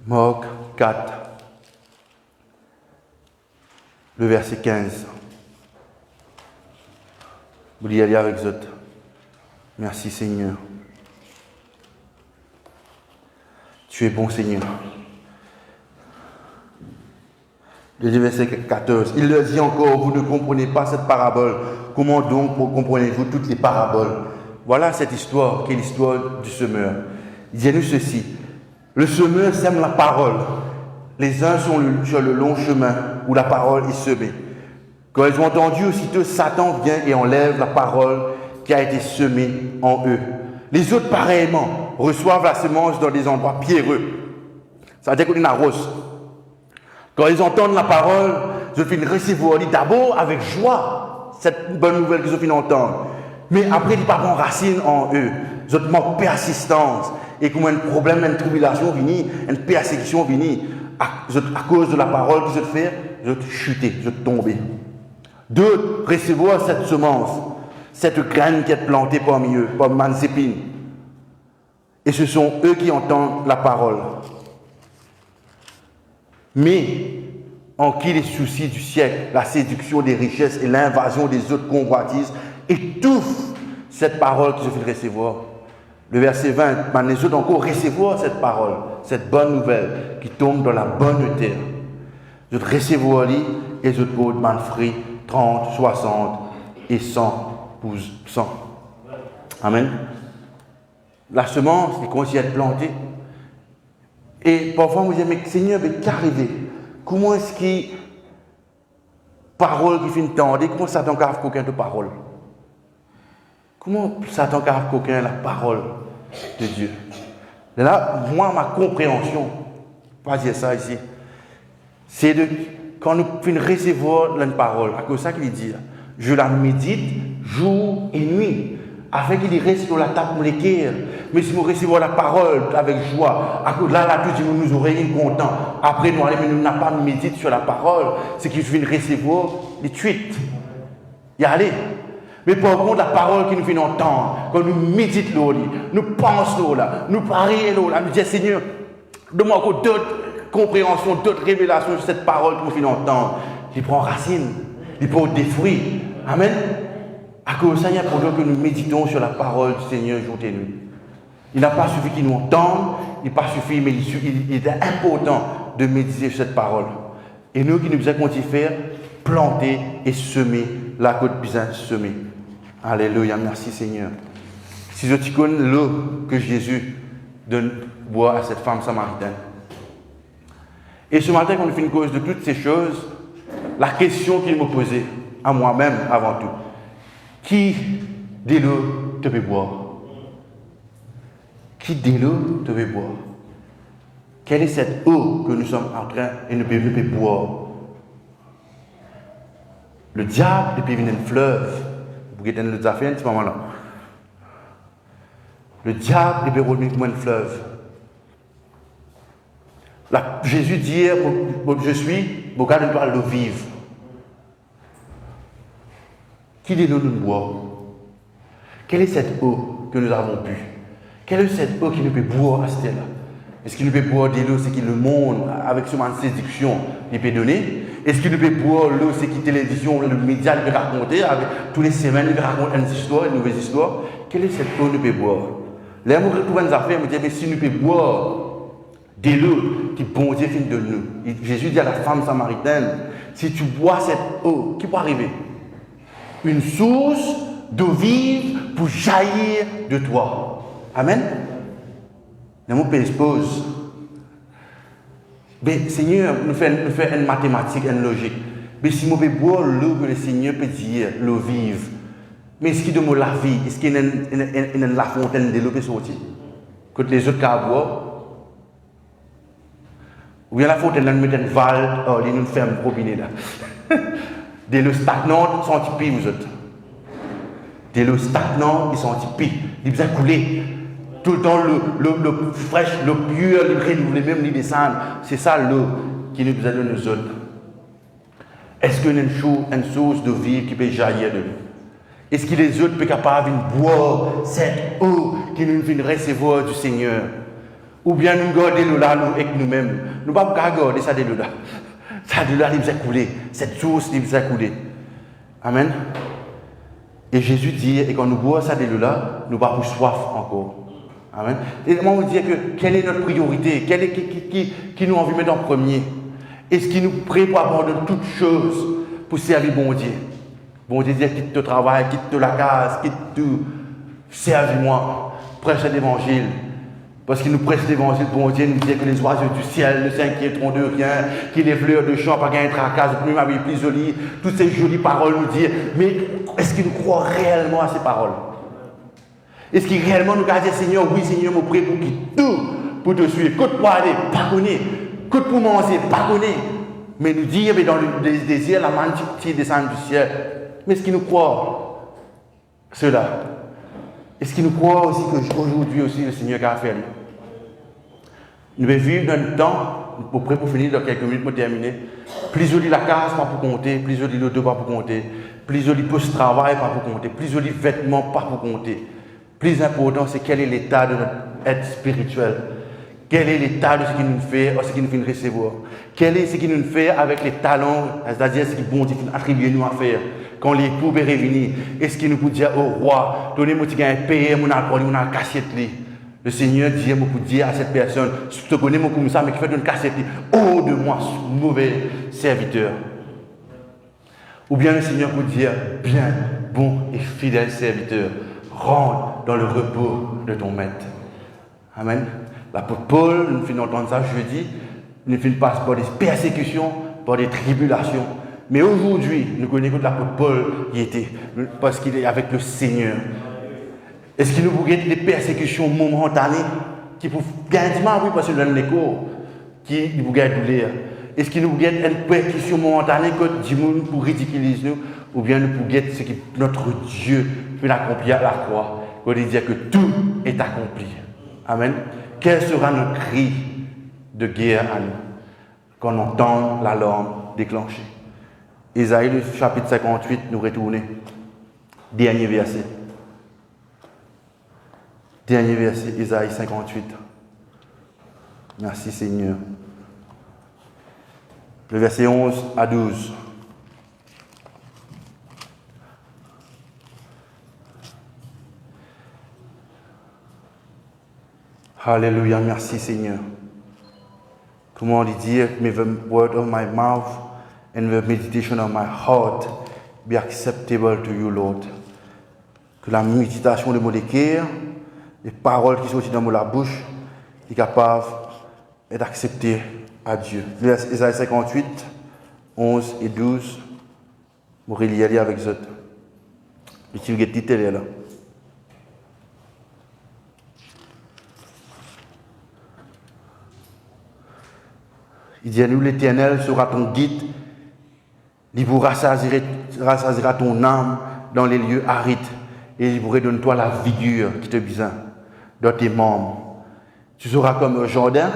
Marc 4, le verset 15. Vous y aller avec autres. Merci Seigneur. Tu es bon Seigneur. Le verset 14. Il leur dit encore, vous ne comprenez pas cette parabole. Comment donc comprenez-vous toutes les paraboles? Voilà cette histoire qui est l'histoire du semeur. Dis-nous ceci. Le semeur sème la parole. Les uns sont sur le long chemin où la parole est semée. Quand ils ont entendu, aussitôt Satan vient et enlève la parole qui a été semée en eux. Les autres, pareillement, reçoivent la semence dans des endroits pierreux. Ça veut dire qu'on arrose. Quand ils entendent la parole, ils finissent recevoir d'abord avec joie cette bonne nouvelle qu'ils ont fini d'entendre. Mais après, ils ne prennent pas racine en eux. Ils ont manque persistance. Et comme un problème, une tribulation vient, une persécution vient, à cause de la parole qu'ils ont fait, ils ont chuté, ils ont tombé. D'autres recevoir cette semence, cette graine qui est plantée parmi eux, comme une épine. Et ce sont eux qui entendent la parole. Mais en qui les soucis du siècle, la séduction des richesses et l'invasion des autres convoitises étouffent cette parole qu'ils ont fait recevoir. Le verset 20, les autres encore recevoir cette parole, cette bonne nouvelle qui tombe dans la bonne terre. Les autres recevoir et les autres autres fruits 30, 60 et 100 pour 100. Amen. La semence est considérée être plantée. Et parfois, vous dites, mais Seigneur, mais qu'arrive? Comment est-ce qu'il parole qui finit d'entendre, comment Satan carve coquin de parole? Comment Satan carve coquin la parole de Dieu? Et là, moi, ma compréhension, pas dire ça ici, c'est de quand nous finissons de recevoir la parole, à cause de ça qu'il dit, je la médite jour et nuit, afin qu'il reste sur la table pour l'équerre. Mais si nous recevons la parole avec joie, à cause de là, tout nous aurions content. Après, nous allons, mais nous n'avons pas médité sur la parole, c'est qu'il suffit de recevoir les tweets. Y aller. Mais par contre, la parole qui nous vient entendre, quand nous méditons l'eau, nous pensons l'eau, nous parions l'eau, nous disons, Seigneur, donne-moi encore d'autres compréhensions, d'autres révélations sur cette parole que nous venons d'entendre. Il prend racine, il porte des fruits. Amen. À cause de ça, il y a pendant que nous méditons sur la parole du Seigneur jour et nuit. Il n'a pas suffi qu'ils nous entendent, il n'a pas suffi, mais il est important de méditer sur cette parole. Et nous qui nous faisons continuer à faire, planter et semer la côte bizarre semée. Alléluia, merci Seigneur. Si je connais l'eau que Jésus donne boire à cette femme samaritaine. Et ce matin, quand on fait une cause de toutes ces choses, la question qu'il me posait à moi-même avant tout, qui de l'eau te veut boire? Qui de l'eau te veut boire? Quelle est cette eau que nous sommes en train et nous pouvons boire? Le diable peut venir un fleuve. Vous voyez le affaires à ce moment-là. Le diable peut venir comme un fleuve. Jésus dit, je suis, mon gars, je dois l'eau vive. Qui de l'eau nous boire? Quelle est cette eau que nous avons bu? Quelle est cette eau qui nous peut boire à ce là? Est-ce qu'il nous peut boire de l'eau, c'est qu'il le monde, avec ce de séduction, il peut donner? Est-ce qu'il nous peut boire l'eau, c'est qu'il télévision, le média, il peut raconter, avec tous les semaines, il peut raconter une histoire, une nouvelle histoire? Quelle est cette eau que nous peut boire? Là, moi, je retrouve une affaire, je me dis, mais si nous peut boire de l'eau qui bon Dieu finit de nous. Et Jésus dit à la femme samaritaine, si tu bois cette eau, qui peut arriver? Une source d'eau vive pour jaillir de toi. Amen. Le mot pose. Mais Seigneur, nous faisons une mathématique, une logique. Mais si nous pouvons boire l'eau que le Seigneur peut dire, l'eau vive, mais est-ce qu'il y a de la vie? Est-ce qu'il y a une la fontaine de l'eau qui est sortie? Que les autres cas boivent? Ou bien la fontaine, nous mettons une valve, nous faisons un robinet là. De l'eau stagnante, sans tipi, vous autres. Des l'eau stagnant, ils sont pis, ils besoin couler. Tout le temps, l'eau fraîche, l'eau pure, l'eau renouvelée, même les descendre. C'est ça l'eau qui nous besoin de nous autres. Est-ce qu'il y a une source de vie qui peut jaillir de nous? Est-ce que les autres peuvent capables de boire cette eau qui nous vient recevoir du Seigneur? Ou bien nous garder l'eau là nous, avec nous-mêmes? Nous ne pouvons pas garder ça de l'eau là. Ça de là, il nous a coulé. Cette source, il nous a coulé. Amen. Et Jésus dit, et quand nous boivons ça de l'eau là, nous ne pouvons pas soif encore. Amen. Et moi, on dit que quelle est notre priorité? Quelle est qui nous envie de mettre en premier? Est-ce qu'il nous prête pour abandonner toutes choses pour servir bon Dieu? Bon Dieu dit, quitte ton travail, quitte la case, quitte tout, servis-moi, prêche l'évangile. Parce qu'il nous prêche l'évangile, bon Dieu nous dit que les oiseaux du ciel ne s'inquiéteront de rien, que les fleurs de champ, pas gagner tracas, même avec plus jolies, toutes ces jolies paroles nous disent, mais est-ce qu'il nous croit réellement à ces paroles? Est-ce qu'il réellement nous a dit, Seigneur, oui Seigneur, je prie pour qu'il tout, pour te suivre, côte pour aller, pas connaître, côte pour manger, pas connaître. Mais nous dire, mais dans le désir, la manne qui descend du ciel. Mais est-ce qu'il nous croit cela? Est-ce qu'il nous croit aussi qu'aujourd'hui aussi le Seigneur a fait? Nous devons vivre dans le temps, pour finir dans quelques minutes pour terminer. Plus joli la case, pas pour compter. Plus joli l'auto, pas pour compter. Plus joli post-travail, pas pour compter. Plus joli vêtements, pas pour compter. Plus important, c'est quel est l'état de notre être spirituel. Quel est l'état de ce qu'il nous fait, ce qu'il nous fait recevoir. Quel est ce qu'il nous fait avec les talents, c'est-à-dire ce qu'il bon Dieu attribue nous à faire. Quand l'époux est revenu, est-ce qu'il nous peut dire au roi, donnez-moi un payer, mon alcool, mon cassette. Le Seigneur dit, moi pour dire à cette personne, si tu te connais moi comme ça, mais qui fait une cassette, oh de moi, mauvais serviteur. Ou bien le Seigneur peut dire, bien, bon et fidèle serviteur, rentre dans le repos de ton maître. Amen. L'apôtre Paul, nous finissons d'entendre ça jeudi, nous finissons par des persécutions, par des tribulations. Mais aujourd'hui, nous connaissons que l'apôtre Paul y était, parce qu'il est avec le Seigneur. Est-ce qu'il nous regarde des persécutions momentanées qui peuvent gagner, oui, parce que nous avons l'écho, qui nous regardent douleur. Est-ce qu'il nous regarde une persécution momentanée que du monde pour ridiculiser nous, ou bien nous pour regarder ce que notre Dieu peut accomplir à la croix, pour dire que tout est accompli. Amen. Quel sera notre cri de guerre à nous quand on entend l'alarme déclenchée? Ésaïe, le chapitre 58, nous retournons. Dernier verset. Dernier verset, Ésaïe 58. Merci Seigneur. Le verset 11 à 12. Alléluia, merci Seigneur. Comment on dit, may the word of my mouth and the meditation of my heart be acceptable to you, Lord. Que la méditation de mon cœur, les paroles qui sortent dans ma bouche, est capable d'être acceptées à Dieu. Ésaïe 58, 11 et 12. Je vais lire avec vous. Je vais vous dire là. Il dit à nous, l'Éternel sera ton guide, il vous rassasiera ton âme dans les lieux arides et il vous redonne toi la vigueur qui te besoin dans tes membres. Tu seras comme un jardin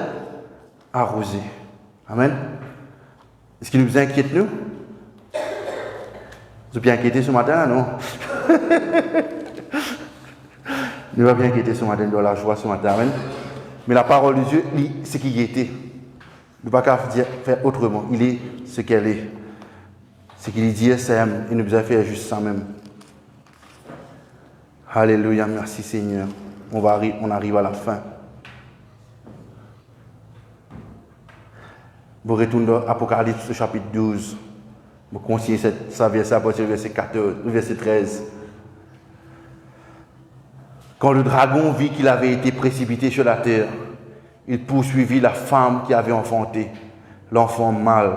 arrosé. Amen. Est-ce qu'il nous inquiète, nous? Vous êtes bien inquiétés ce matin, non? Nous sommes bien inquiétés ce matin, dans la joie ce matin. Amen. Mais la parole de Dieu, c'est qui y était. Nous ne pouvons pas faire autrement. Il est ce qu'elle est. Ce qu'il dit, c'est il nous a fait juste ça même. Alléluia, merci Seigneur. On arrive à la fin. Vous retournez dans Apocalypse chapitre 12. Vous continuez ça verset à partir du verset 14, verset 13. Quand le dragon vit qu'il avait été précipité sur la terre, il poursuivit la femme qui avait enfanté, l'enfant mâle,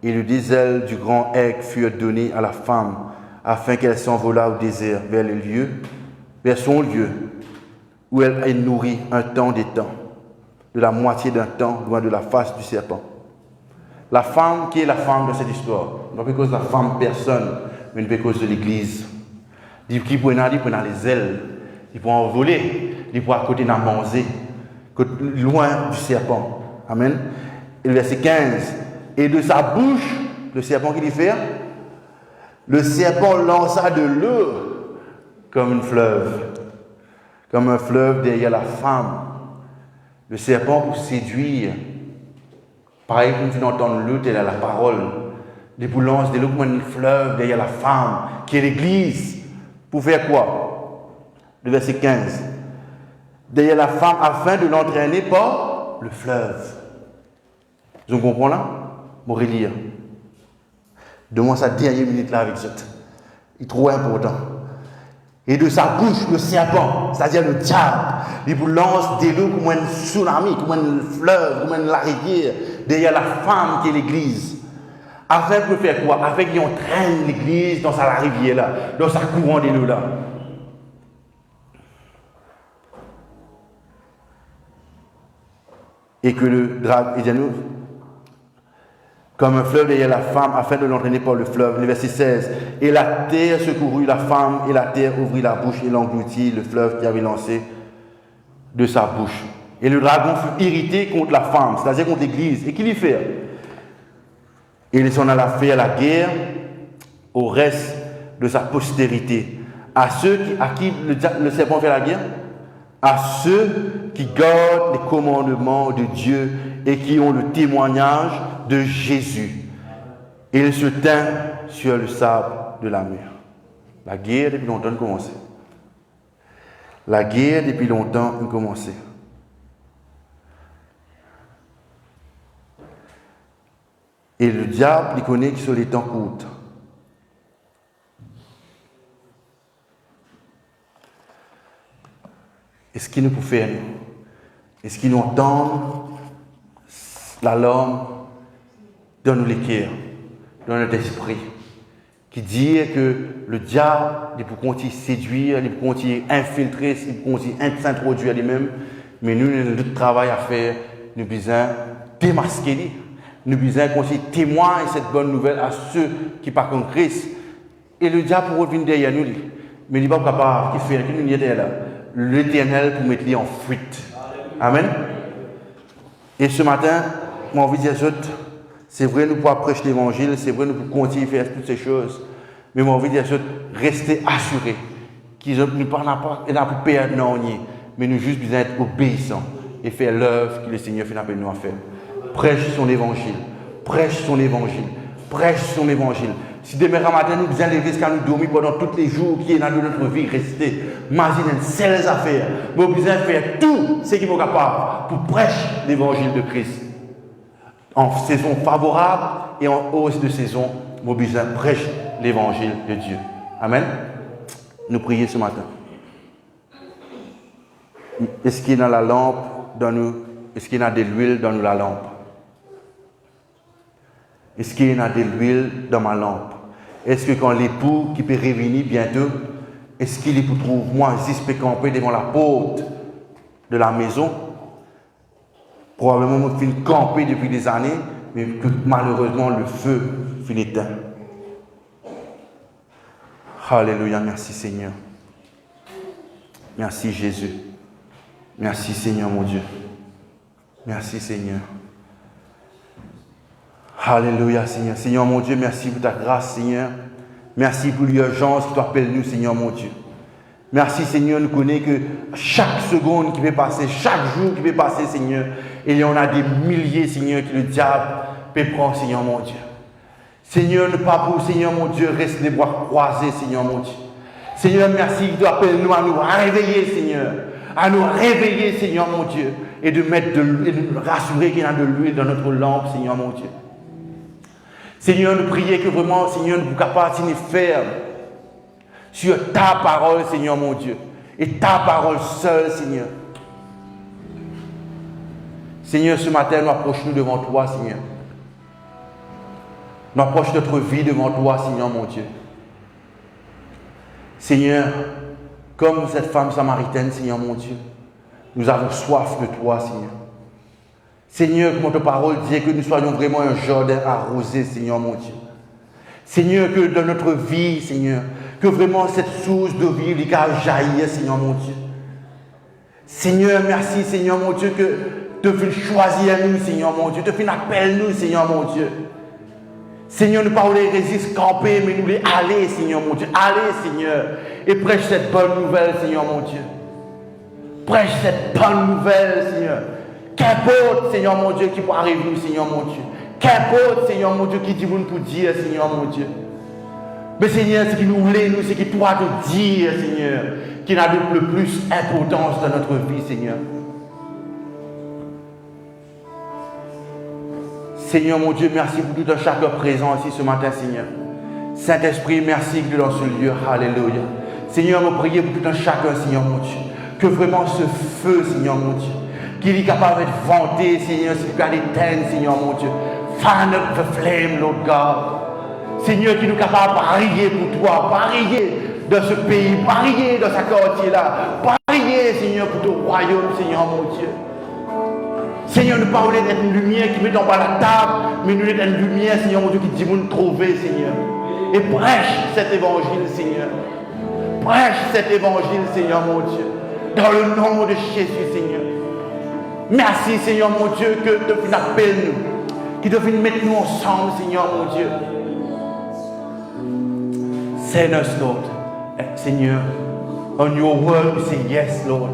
et le des ailes du grand aigle furent données à la femme, afin qu'elle s'envolât au désert vers son lieu, où elle est nourrie un temps des temps, de la moitié d'un temps, loin de la face du serpent. La femme, qui est la femme de cette histoire, non pas cause de la femme personne, mais pas cause de l'Église. Il qui prend les ailes, il peut envoler, il peut à côté d'un manger, loin du serpent. Amen. Et le verset 15. Et de sa bouche, le serpent qui dit faire, le serpent lança de l'eau comme un fleuve derrière la femme. Le serpent pour séduire, pareil comme tu entends l'eau, telle est la parole. Il pour lancer de l'eau comme un fleuve derrière la femme, qui est l'église. Pour faire quoi? Le verset 15. Derrière la femme, afin de l'entraîner par le fleuve. Vous comprenez là? Je vais relire. Demande sa dernière minute là avec ça. Il est trop important. Et de sa bouche, le serpent, c'est-à-dire le diable, il vous lance des l'eau comme un tsunami, comme un fleuve, comme la rivière, derrière la femme qui est l'église. Afin de faire quoi? Afin qu'il entraîne l'église dans sa rivière là, dans sa courant de l'eau là. Et que le dragon, il dit nous, comme un fleuve derrière la femme, afin de l'entraîner par le fleuve. Le verset 16. Et la terre secourut la femme, et la terre ouvrit la bouche et l'engloutit, le fleuve qui avait lancé de sa bouche. Et le dragon fut irrité contre la femme, c'est-à-dire contre l'église. Et qu'il y fait? Et il s'en alla faire la guerre au reste de sa postérité. À qui le serpent fait la guerre? À ceux qui gardent les commandements de Dieu et qui ont le témoignage de Jésus. Et il se tint sur le sable de la mer. La guerre depuis longtemps a commencé. La guerre depuis longtemps a commencé. Et le diable, il connaît que sur les temps courts. Est-ce qu'il nous peut faire? Est-ce qu'il nous entend l'alarme dans nos cœurs, dans notre esprit, qui dit que le diable, il peut continuer à séduire, il peut continuer à infiltrer, il peut continuer à s'introduire lui-même, mais nous, nous avons notre travail à faire, nous devons démasquer, nous devons continuer à témoigner cette bonne nouvelle à ceux qui partent en Christ. Et le diable pour revenir derrière nous, mais il n'est pas capable, qui fait, qui nous dit là, l'Éternel pour mettre lui en fuite. Amen. Et ce matin, moi, envie de dire, c'est vrai, nous pouvons prêcher l'évangile, c'est vrai, nous pouvons continuer à faire toutes ces choses, mais moi, envie de dire, rester assurés qu'ils n'ont pas perdre, non, mais nous juste besoin d'être obéissants et faire l'œuvre que le Seigneur fait appel nous à faire. Prêche son évangile, prêche son évangile, prêche son évangile. Si demain matin nous besoin lever jusqu'à nous dormir pendant tous les jours qui est dans notre vie, rester, imagine ces affaires, nous besoin faire tout ce qui est capable pour prêcher l'évangile de Christ. En saison favorable et en hausse de saison, nous besoin prêcher l'évangile de Dieu. Amen. Nous prions ce matin. Est-ce qu'il y a dans la lampe dans nous? Est-ce qu'il y a de l'huile dans nous la lampe? Est-ce qu'il y a de l'huile dans ma lampe? Est-ce que quand l'époux qui peut revenir bientôt, est-ce qu'il peut trouver moi juste camper devant la porte de la maison? Probablement, je suis campé depuis des années, mais que malheureusement le feu finit éteint. Alléluia, merci Seigneur. Merci Jésus. Merci Seigneur mon Dieu. Merci Seigneur. Alléluia Seigneur. Seigneur mon Dieu, merci pour ta grâce Seigneur. Merci pour l'urgence qui t'appelle nous Seigneur mon Dieu. Merci Seigneur, nous connaissons que chaque seconde qui peut passer, chaque jour qui peut passer Seigneur, il y en a des milliers Seigneur que le diable peut prendre Seigneur mon Dieu. Seigneur, ne pas pour Seigneur mon Dieu, reste les bras croisés Seigneur mon Dieu. Seigneur, merci que tu appelles nous à nous réveiller Seigneur. À nous réveiller Seigneur mon Dieu. Et de nous rassurer qu'il y a de l'huile dans notre lampe Seigneur mon Dieu. Seigneur, nous prions que vraiment, Seigneur, nous sommes capables de faire sur ta parole, Seigneur mon Dieu. Et ta parole seule, Seigneur. Seigneur, ce matin, nous approchons devant toi, Seigneur. Nous approchons notre vie devant toi, Seigneur mon Dieu. Seigneur, comme cette femme samaritaine, Seigneur mon Dieu, nous avons soif de toi, Seigneur. Seigneur, comme ta parole dit que nous soyons vraiment un jardin arrosé, Seigneur mon Dieu. Seigneur, que dans notre vie, Seigneur, que que vraiment cette source de vie, il a jailli, Seigneur mon Dieu. Seigneur, merci, Seigneur mon Dieu, que tu as choisir nous, Seigneur mon Dieu, tu as appel nous, Seigneur mon Dieu. Seigneur, nous ne pas les résister, camper, mais nous les aller, Seigneur mon Dieu. Allez, Seigneur, et prêche cette bonne nouvelle, Seigneur mon Dieu. Prêche cette bonne nouvelle, Seigneur. Qu'importe, Seigneur mon Dieu, qui peut arriver, Seigneur mon Dieu. Qu'importe, Seigneur mon Dieu, qui dit vous pour dire, Seigneur mon Dieu. Mais Seigneur, ce qui nous voulait, nous, c'est qui toi te dire, Seigneur, qui n'a le plus importance dans notre vie, Seigneur. Seigneur mon Dieu, merci pour tout un chaque présent ici ce matin, Seigneur. Saint-Esprit, merci que tu es dans ce lieu. Alléluia. Seigneur, me prier pour tout un chacun, Seigneur mon Dieu. Que vraiment ce feu, Seigneur mon Dieu, qu'il est capable d'être vanté, Seigneur, s'il peut l'éteindre, Seigneur mon Dieu. Fan up the flame, Lord God. Seigneur, qui nous capable de briller pour toi, briller dans ce pays, briller dans ce quartier-là, briller, Seigneur, pour ton royaume, Seigneur mon Dieu. Seigneur, nous parlons d'être une lumière qui met en bas la table, mais nous sommes une lumière, Seigneur mon Dieu, qui dit nous trouver, Seigneur. Et prêche cet évangile, Seigneur. Prêche cet évangile, Seigneur mon Dieu. Dans le nom de Jésus, Seigneur. Merci, Seigneur mon Dieu, que tu appelles nous. Qui te fait mettre nous ensemble, Seigneur mon Dieu. Send us, Lord. Seigneur, on your word, we say yes, Lord.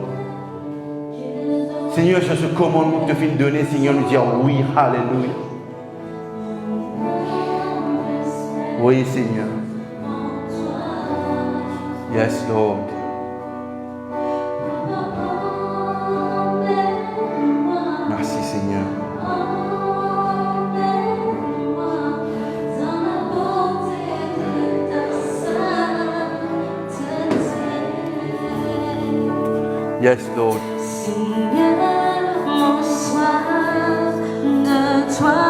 Seigneur, sur ce commandement que tu viens de donner, Seigneur, nous dire oui, alléluia. Oui, Seigneur. Yes, Lord. Merci, Seigneur. Yes, Lord. Seigneur, mon soif de toi,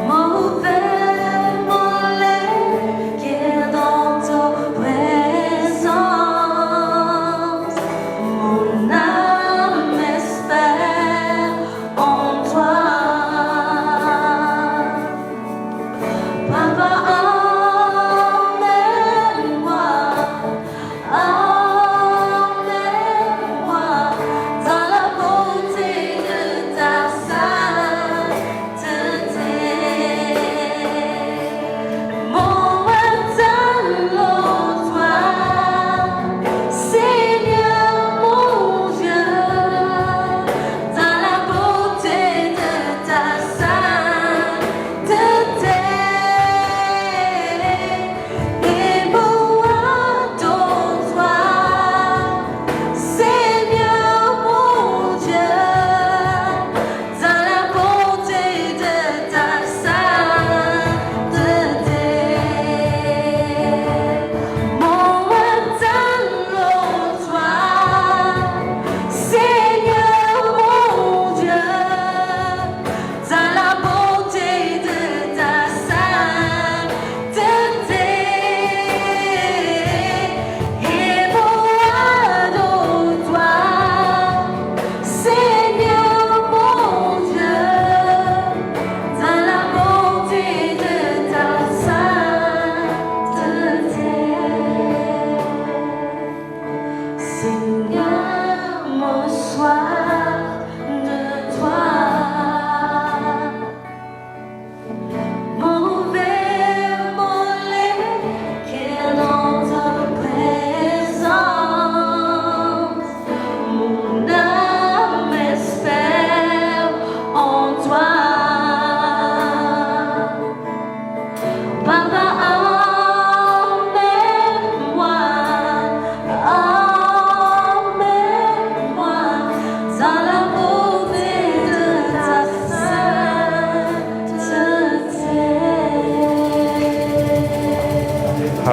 mon verre, mon lait, qui est dans ta présence, mon âme espère en toi, Papa.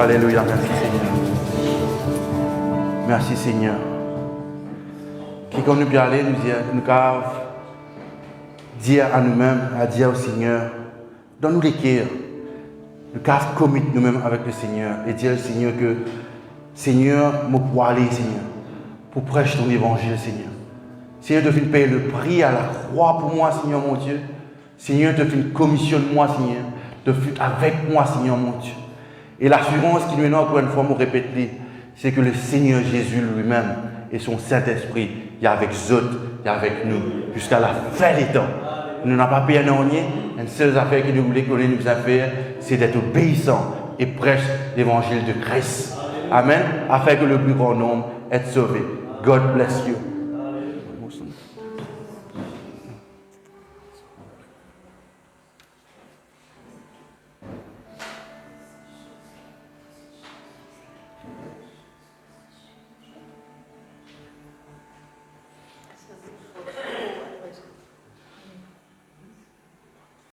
Alléluia, merci Seigneur. Merci Seigneur. Qui comme nous peut aller, nous cave dire à nous-mêmes, à dire au Seigneur, donne-nous les cœurs. Nous cave commit nous-mêmes avec le Seigneur et dire au Seigneur que Seigneur, moi pour aller Seigneur, pour prêcher ton évangile Seigneur. Seigneur, tu viens payer le prix à la croix pour moi Seigneur mon Dieu. Seigneur, tu viens commissionner moi Seigneur. de fut avec moi, Seigneur mon Dieu. Et l'assurance qui nous est encore une fois, me répéter, c'est que le Seigneur Jésus lui-même et son Saint-Esprit, il est avec eux, il est avec nous, jusqu'à la fin des temps. Nous n'avons pas payé rien, une seule affaire que nous voulons qu'on nous a fait, c'est d'être obéissants et prêcher l'évangile de Christ. Amen. Afin que le plus grand nombre soit sauvé. God bless you.